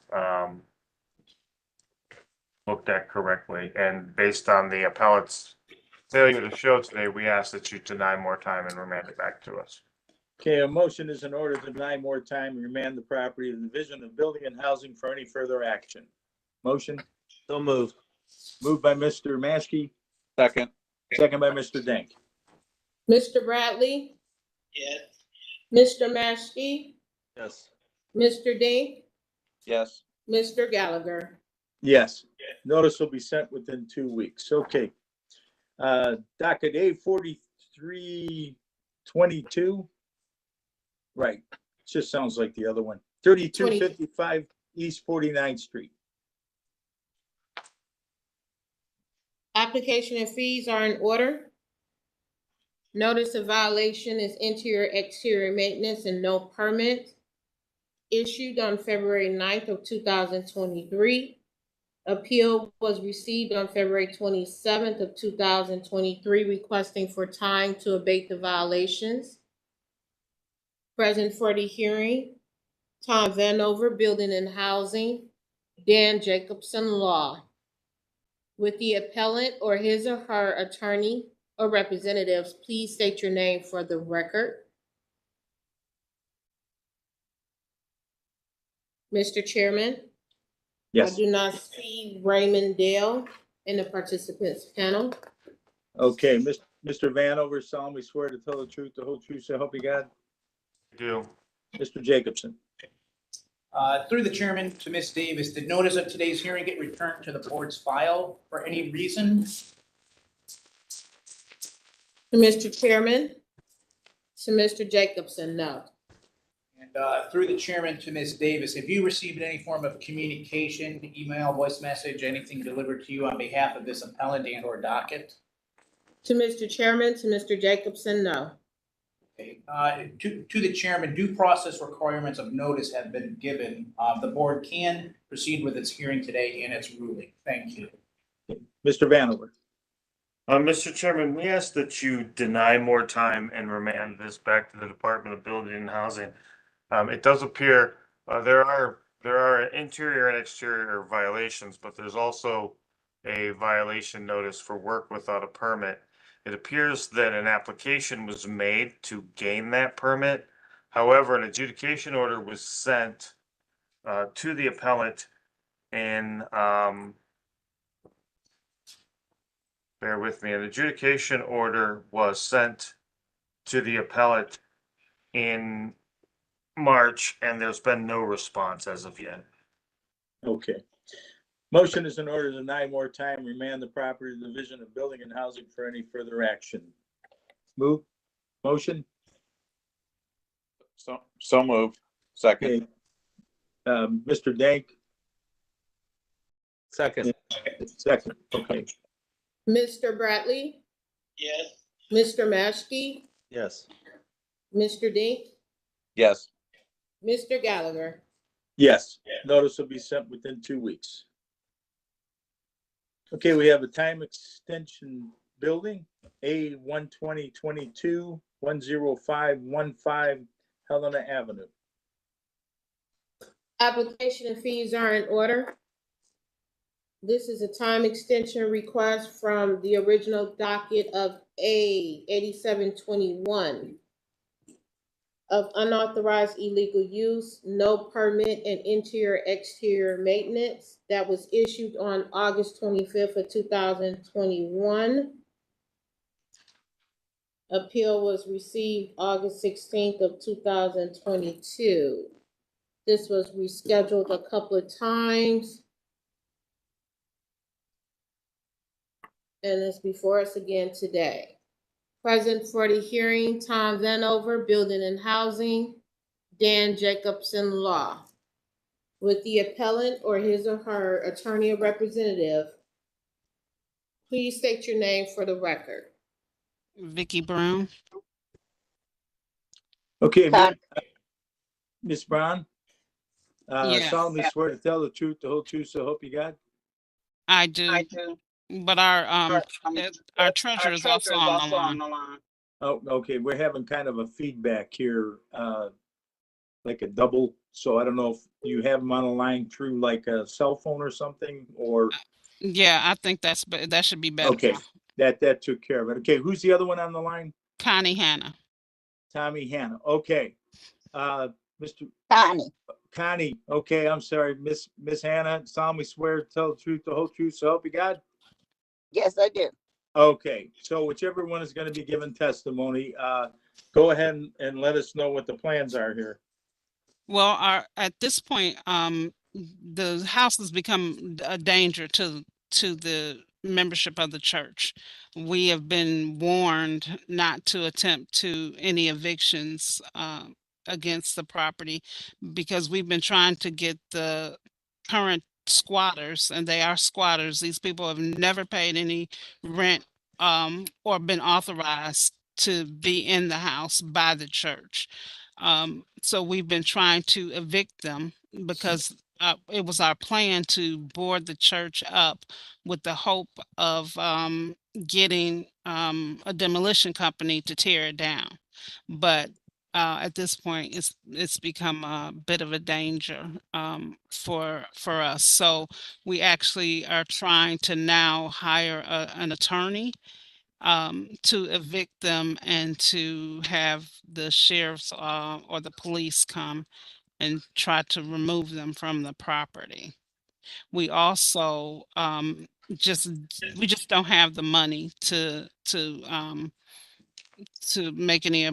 looked at correctly. And based on the appellate's failure to show today, we ask that you deny more time and remand it back to us. Okay, a motion is in order to deny more time and remand the property to the Division of Building and Housing for any further action. Motion? So moved. Moved by Mr. Maskey, Second. second by Mr. Denk. Mr. Bradley, Yes. Mr. Maskey, Yes. Mr. Dink, Yes. Mr. Gallagher. Yes, notice will be sent within 2 weeks. Okay. Docket A4322. Right, just sounds like the other one. 3255 East 49th Street. Application and fees are in order. Notice of violation is interior exterior maintenance and no permit issued on February 9th of 2023. Appeal was received on February 27th of 2023, requesting for time to abate the violations. Present for the hearing, Tom Vanover, Building and Housing, Dan Jacobson, Law. With the appellant or his or her attorney or representatives, please state your name for the record. Mr. Chairman? Yes. I do not see Raymond Dale in the participants panel. Okay, Mr. Vanover solemnly swear to tell the truth, the whole truth, so help you God. I do. Mr. Jacobson? Through the chairman to Ms. Davis, did notice of today's hearing get returned to the board's file for any reason? Mr. Chairman? To Mr. Jacobson, no. And through the chairman to Ms. Davis, have you received any form of communication, email, voice message, anything delivered to you on behalf of this appellant and or docket? To Mr. Chairman, to Mr. Jacobson, no. Okay. To the chairman, due process requirements of notice have been given. The board can proceed with its hearing today in its ruling. Thank you. Mr. Vanover? Mr. Chairman, we ask that you deny more time and remand this back to the Department of Building and Housing. It does appear there are interior and exterior violations, but there's also a violation notice for work without a permit. It appears that an application was made to gain that permit. However, an adjudication order was sent to the appellant in bear with me, an adjudication order was sent to the appellant in March, and there's been no response as of yet. Okay. Motion is in order to deny more time, remand the property to the Division of Building and Housing for any further action. Move. Motion? So moved. Second. Okay. Mr. Dank? Second. Second, okay. Mr. Bradley? Yes. Mr. Maskey? Yes. Mr. Dink? Yes. Mr. Gallagher? Yes, notice will be sent within 2 weeks. Okay, we have a time extension building, A12022 10515 Helena Avenue. Application and fees are in order. This is a time extension request from the original docket of A8721 of unauthorized illegal use, no permit, and interior exterior maintenance that was issued on August 25th of 2021. Appeal was received August 16th of 2022. This was rescheduled a couple of times. and it's before us again today. Present for the hearing, Tom Vanover, Building and Housing, Dan Jacobson, Law. With the appellant or his or her attorney or representative, please state your name for the record. Vicky Brown. Okay, Ms. Brown? Yes. Solemnly swear to tell the truth, the whole truth, so help you God? I do. But our treasurer is also on the line. Oh, okay, we're having kind of a feedback here, like a double, so I don't know if you have them on the line through like a cell phone or something, or? Yeah, I think that should be better. Okay, that took care of it. Okay, who's the other one on the line? Connie Hanna. Tommy Hanna, okay. Mr. Connie, okay, I'm sorry, Miss Hanna, solemnly swear to tell the truth, the whole truth, so help you God? Yes, I do. Okay, so whichever one is gonna be given testimony, go ahead and let us know what the plans are here. Well, at this point, the house has become a danger to the membership of the church. We have been warned not to attempt to any evictions against the property because we've been trying to get the current squatters, and they are squatters. These people have never paid any rent or been authorized to be in the house by the church. So we've been trying to evict them because it was our plan to board the church up with the hope of getting a demolition company to tear it down. But at this point, it's become a bit of a danger for us. So we actually are trying to now hire an attorney to evict them and to have the sheriffs or the police come and try to remove them from the property. We also we just don't have the money to make any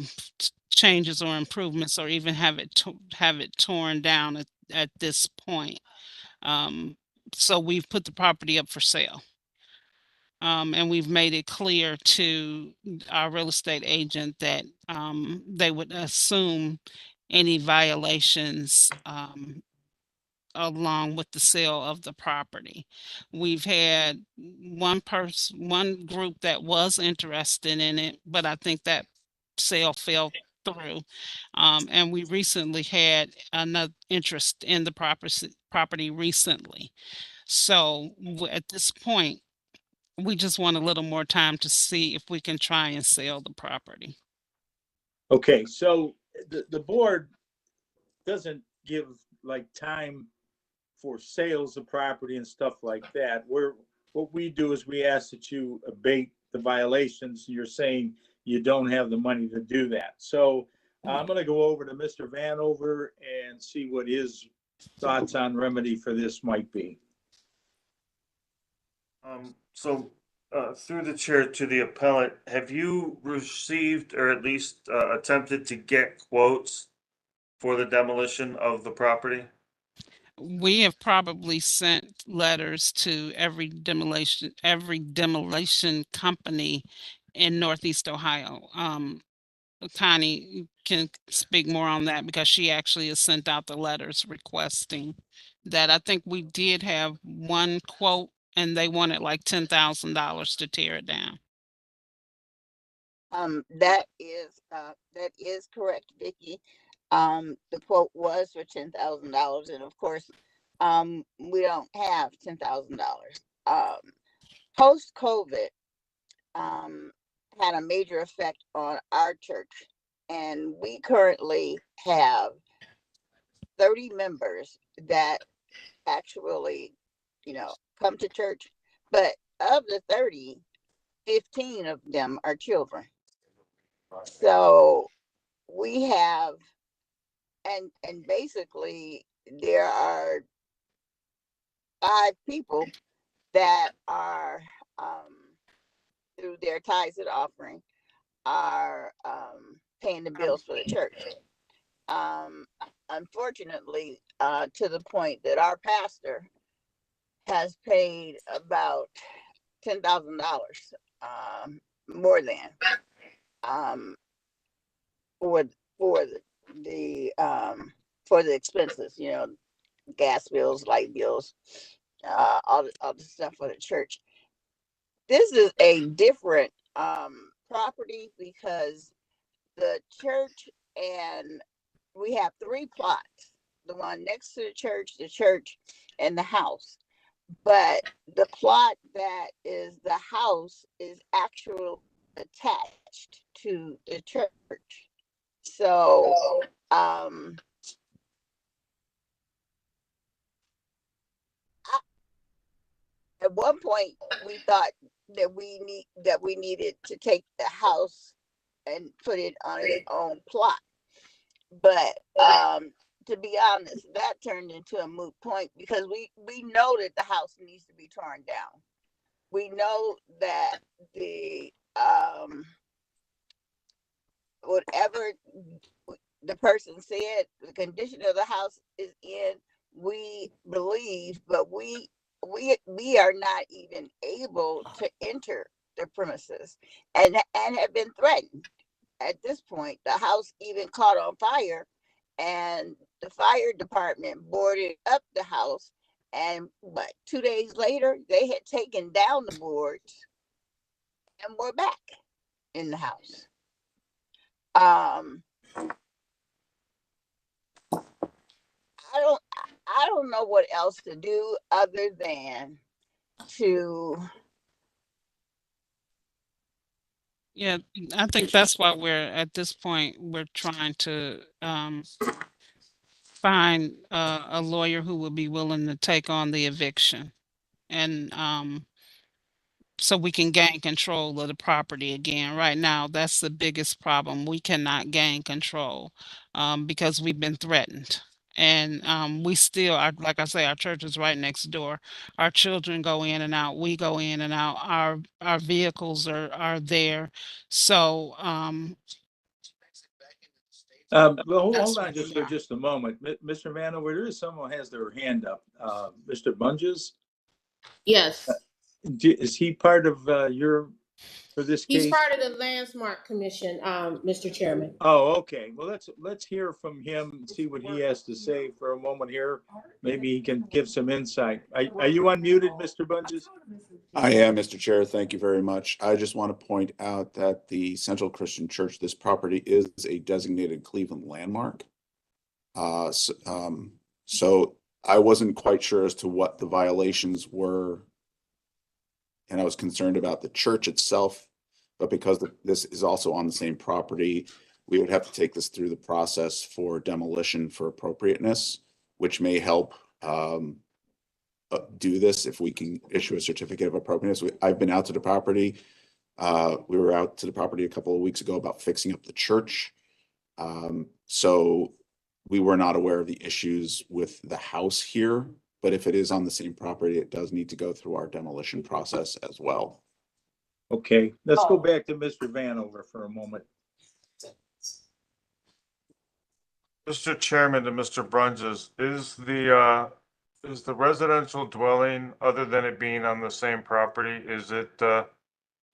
changes or improvements or even have it torn down at this point. So we've put the property up for sale. And we've made it clear to our real estate agent that they would assume any violations along with the sale of the property. We've had one group that was interested in it, but I think that sale fell through. And we recently had another interest in the property recently. So at this point, we just want a little more time to see if we can try and sell the property. Okay, so the board doesn't give like time for sales of property and stuff like that. What we do is we ask that you abate the violations. You're saying you don't have the money to do that. So I'm gonna go over to Mr. Vanover and see what his thoughts on remedy for this might be. So through the chair to the appellant, have you received or at least attempted to get quotes for the demolition of the property? We have probably sent letters to every demolition company in Northeast Ohio. Connie can speak more on that because she actually has sent out the letters requesting that. I think we did have one quote and they wanted like $10,000 to tear it down. That is correct, Vicki. The quote was for $10,000, and of course, we don't have $10,000. Post-COVID had a major effect on our church, and we currently have 30 members that actually, come to church, but of the 30, 15 of them are children. So we have, and basically there are 5 people that are through their tithes and offering are paying the bills for the church. Unfortunately, to the point that our pastor has paid about $10,000, more than, for for the expenses, you know, gas bills, light bills, all the stuff for the church. This is a different property because the church, and we have 3 plots, the one next to the church, and the house. But the plot that is the house is actually attached to the church. So, at one point we thought that we needed to take the house and put it on its own plot. But to be honest, that turned into a moot point because we know that the house needs to be torn down. We know that the whatever the person said, the condition of the house is in, we believe, but we are not even able to enter the premises and have been threatened. At this point, the house even caught on fire, and the fire department boarded up the house, and 2 days later they had taken down the boards and were back in the house. I don't know what else to do other than to. Yeah, I think that's why we're at this point, we're trying to find a lawyer who will be willing to take on the eviction. And so we can gain control of the property again. Right now, that's the biggest problem. We cannot gain control because we've been threatened. And we still, like I say, our church is right next door. Our children go in and out. We go in and out. Our vehicles are there. So Well, hold on just a moment. Mr. Vanover, there is someone has their hand up. Mr. Bunges? Yes. Is he part of for this case? He's part of the Landmark Commission, Mr. Chairman. Oh, okay. Well, let's hear from him and see what he has to say for a moment here. Maybe he can give some insight. Are you unmuted, Mr. Bunges? I am, Mr. Chair. Thank you very much. I just want to point out that the Central Christian Church, this property is a designated Cleveland landmark. So I wasn't quite sure as to what the violations were, and I was concerned about the church itself, but because this is also on the same property, we would have to take this through the process for demolition for appropriateness, which may help do this if we can issue a certificate of appropriateness. I've been out to the property. We were out to the property a couple of weeks ago about fixing up the church. So we were not aware of the issues with the house here, but if it is on the same property, it does need to go through our demolition process as well. Okay, let's go back to Mr. Vanover for a moment. Mr. Chairman, to Mr. Brunges, is the residential dwelling, other than it being on the same property, is it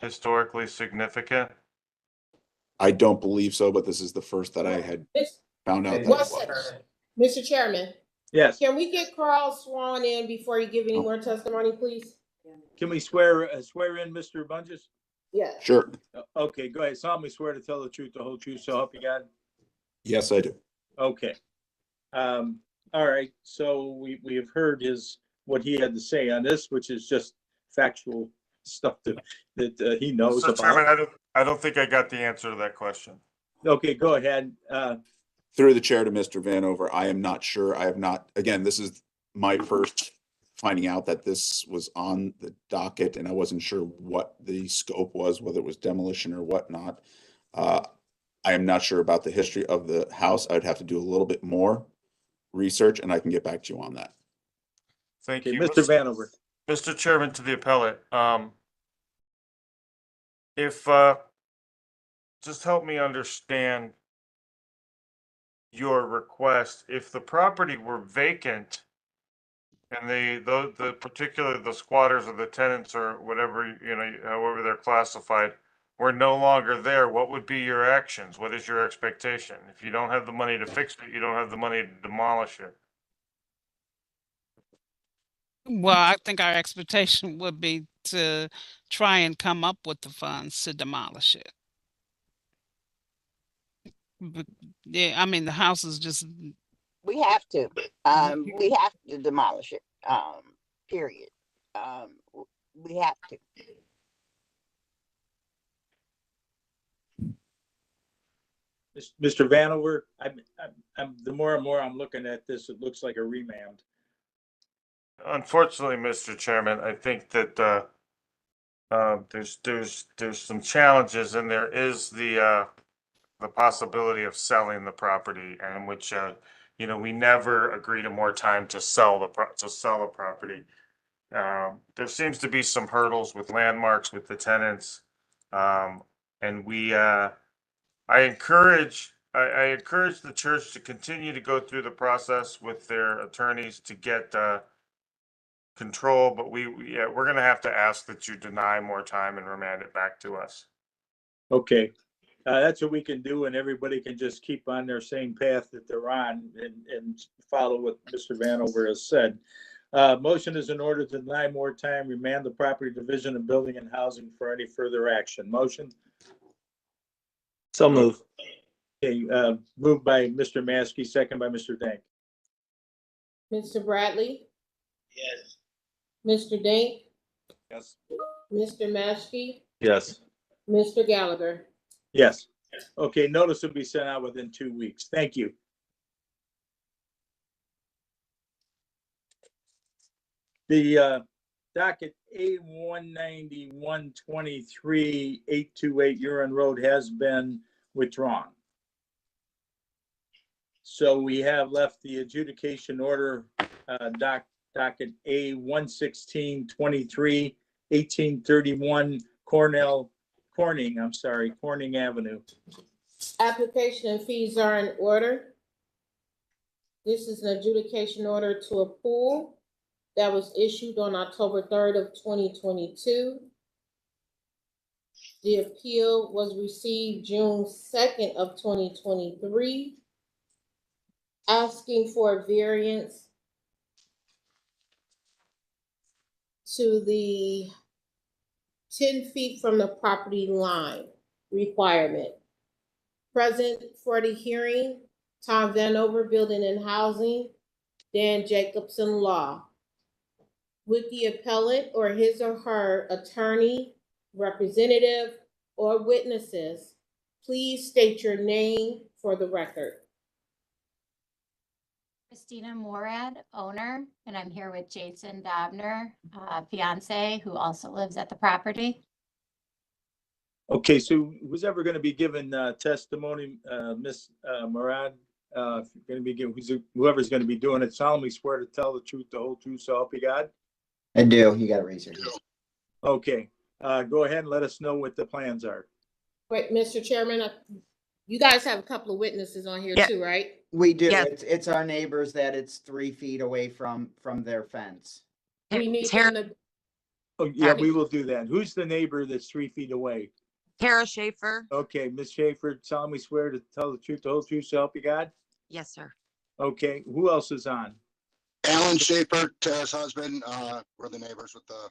historically significant? I don't believe so, but this is the first that I had found out that it was. Mr. Chairman. Yes. Can we get Carl sworn in before you give any more testimony, please? Can we swear in Mr. Bunges? Yeah. Sure. Okay, go ahead. Solemnly swear to tell the truth, the whole truth, so help you God. Yes, I do. Okay. All right. So we have heard what he had to say on this, which is just factual stuff that he knows Mr. about. Chairman, I don't think I got the answer to that question. Okay, go ahead. Through the chair to Mr. Vanover, I am not sure. I have not, again, this is my first finding out that this was on the docket, and I wasn't sure what the scope was, whether it was demolition or whatnot. I am not sure about the history of the house. I would have to do a little bit more research, and I can get back to you on that. Thank Okay, you. Mr. Vanover. Mr. Chairman, to the appellate, just help me understand your request. If the property were vacant And the particular, the squatters or the tenants or whatever, however they're classified, were no longer there, what would be your actions? What is your expectation? If you don't have the money to fix it, you don't have the money to demolish it. Well, I think our expectation would be to try and come up with the funds to demolish it. But, yeah, I mean, the house is just, We have to. We have to demolish it. Period. We have to. Mr. Vanover, I'm, the more and more I'm looking at this, it looks like a remand. Unfortunately, Mr. Chairman, I think that there's some challenges, and there is the possibility of selling the property, and which we never agree to more time to sell the property. There seems to be some hurdles with landmarks with the tenants, and I encourage the church to continue to go through the process with their attorneys to get control, but we're going to have to ask that you deny more time and remand it back to us. Okay, that's what we can do, and everybody can just keep on their same path that they're on and follow what Mr. Vanover has said. Motion is in order to deny more time, remand the property division of building and housing for any further action. Motion? So move. Okay, moved by Mr. Maskey, second by Mr. Dank. Mr. Bradley, Yes. Mr. Dink, Yes. Mr. Maskey, Yes. Mr. Gallagher. Yes. Okay, notice will be sent out within 2 weeks. Thank you. The docket A19123-828 Huron Road has been withdrawn. So we have left the adjudication order, docket A11623-1831 Corning Avenue. Application and fees are in order. This is an adjudication order to a pool that was issued on October 3rd of 2022. The appeal was received June 2nd of 2023, asking for a variance to the 10 feet from the property line requirement. Present for the hearing, Tom Vanover, Building and Housing, Dan Jacobson, Law. Would the appellant or his or her attorney, representative, or witnesses please state your name for the record? Christina Morad, owner, and I'm here with Jason Dobner, fiance, who also lives at the property. Okay, so who's ever going to be given testimony, Ms. Murad, whoever's going to be doing it, solemnly swear to tell the truth, the whole truth, so help you God? I do. You got to raise your hand. Okay, go ahead and let us know what the plans are. Wait, Mr. Chairman, you guys have a couple of witnesses on here too, right? We do. It's our neighbors that it's 3 feet away from their fence. We need them to. Oh, yeah, we will do that. Who's the neighbor that's 3 feet away? Tara Schaefer. Okay, Ms. Schaefer, solemnly swear to tell the truth, the whole truth, so help you God? Yes, sir. Okay, who else is on? Alan Schaefer, Tara's husband, we're the neighbors with the.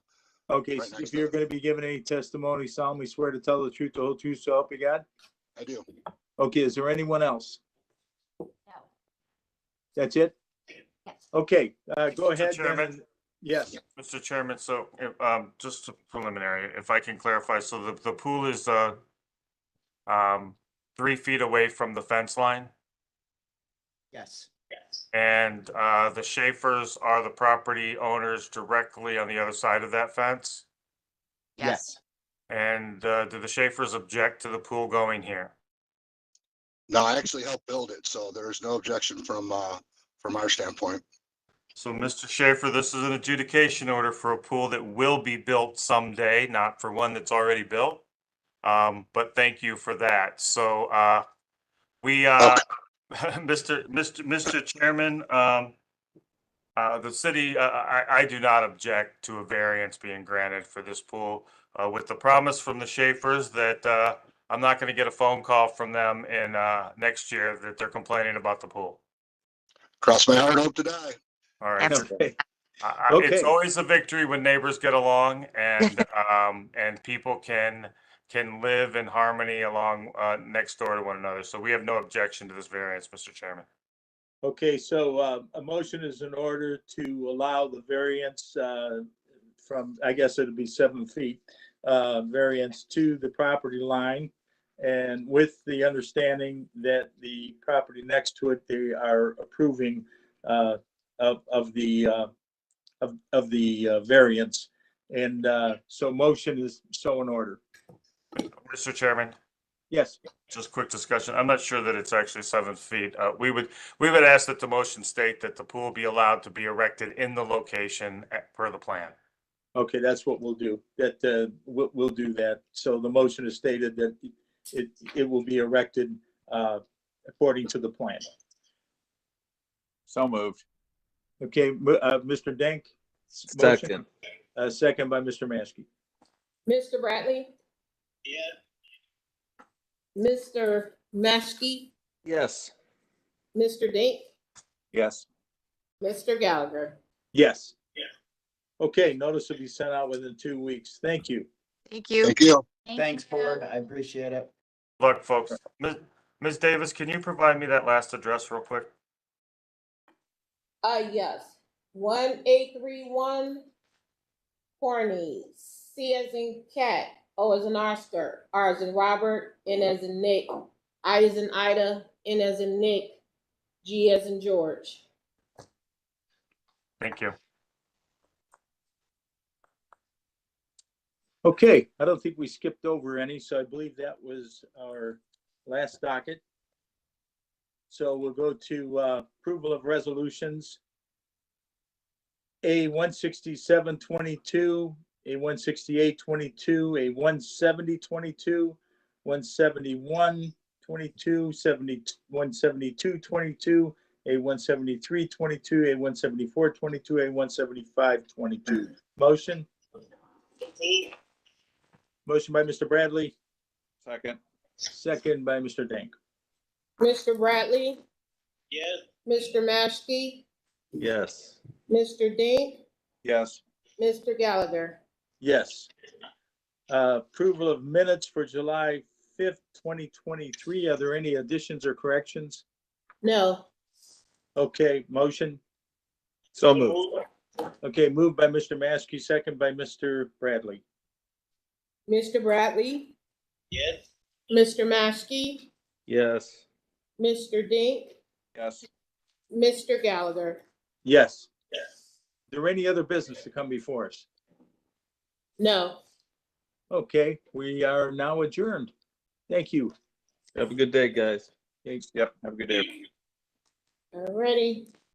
Okay, right so next if you're going to be giving any testimony, solemnly swear to tell the truth, the whole truth, so help you God? I do. Okay, is there anyone else? No. That's it? Yes. Okay, go Mr. ahead. Chairman? Then. Yes. Mr. Chairman, so just a preliminary, if I can clarify, so the pool is 3 feet away from the fence line, Yes. and the Schaefers are the property owners directly on the other side of that fence? Yes. And do the Schaefers object to the pool going here? No, I actually helped build it, so there's no objection from our standpoint. So, Mr. Schaefer, this is an adjudication order for a pool that will be built someday, not for one that's already built. But thank you for that. So, Mr. Chairman, The city, I do not object to a variance being granted for this pool, with the promise from the Schaefers that I'm not going to get a phone call from them in next year that they're complaining about the pool. Cross my heart, hope to die. All right. Okay. It's Okay. always a victory when neighbors get along and and people can live in harmony along next door to one another. So we have no objection to this variance, Mr. Chairman. Okay, so a motion is in order to allow the variance from, I guess it'd be 7 feet, variance to the property line. And with the understanding that the property next to it, they are approving of the variance. And so motion is so in order. Mr. Chairman, Yes, just quick discussion. I'm not sure that it's actually 7 feet. We would ask that the motion state that the pool be allowed to be erected in the location per the plan. okay, that's what we'll do. That we'll do that. So the motion is stated that it will be erected according to the plan. So moved. Okay, Mr. Denk. motion. Second. Second by Mr. Maskey. Mr. Bradley, Yeah. Mr. Maskey, Yes. Mr. Dink, Yes. Mr. Gallagher. Yes. Yeah. Okay, notice will be sent out within 2 weeks. Thank you. Thank you. Thank you. you. Thanks, board. I appreciate it. Look, folks, Ms. Davis, can you provide me that last address real quick? Yes, 1831 Corny, C as in cat, O as in Oscar, R as in Robert, N as in Nick, I as in Ida, N as in Nick, G as in George. Thank you. Okay, I don't think we skipped over any, so I believe that was our last docket. So we'll go to approval of resolutions. A 16722, a 16822, a 17022, 17122, 17222, a 17322, a 17422, a 17522. Motion? Motion by Mr. Bradley, Second. second by Mr. Dank. Mr. Bradley, Yes. Mr. Maskey, Yes. Mr. Dink, Yes. Mr. Gallagher. Yes. Approval of minutes for July 5th, 2023. Are there any additions or corrections? No. Okay, motion. So moved. Okay, moved by Mr. Maskey, second by Mr. Bradley. Mr. Bradley, Yes. Mr. Maskey, Yes. Mr. Dink, Yes. Mr. Gallagher. Yes. Is there any other business to come before us? No. Okay, we are now adjourned. Thank you. Have a good day, guys. Thanks. Yep. Have a good day. Alrighty.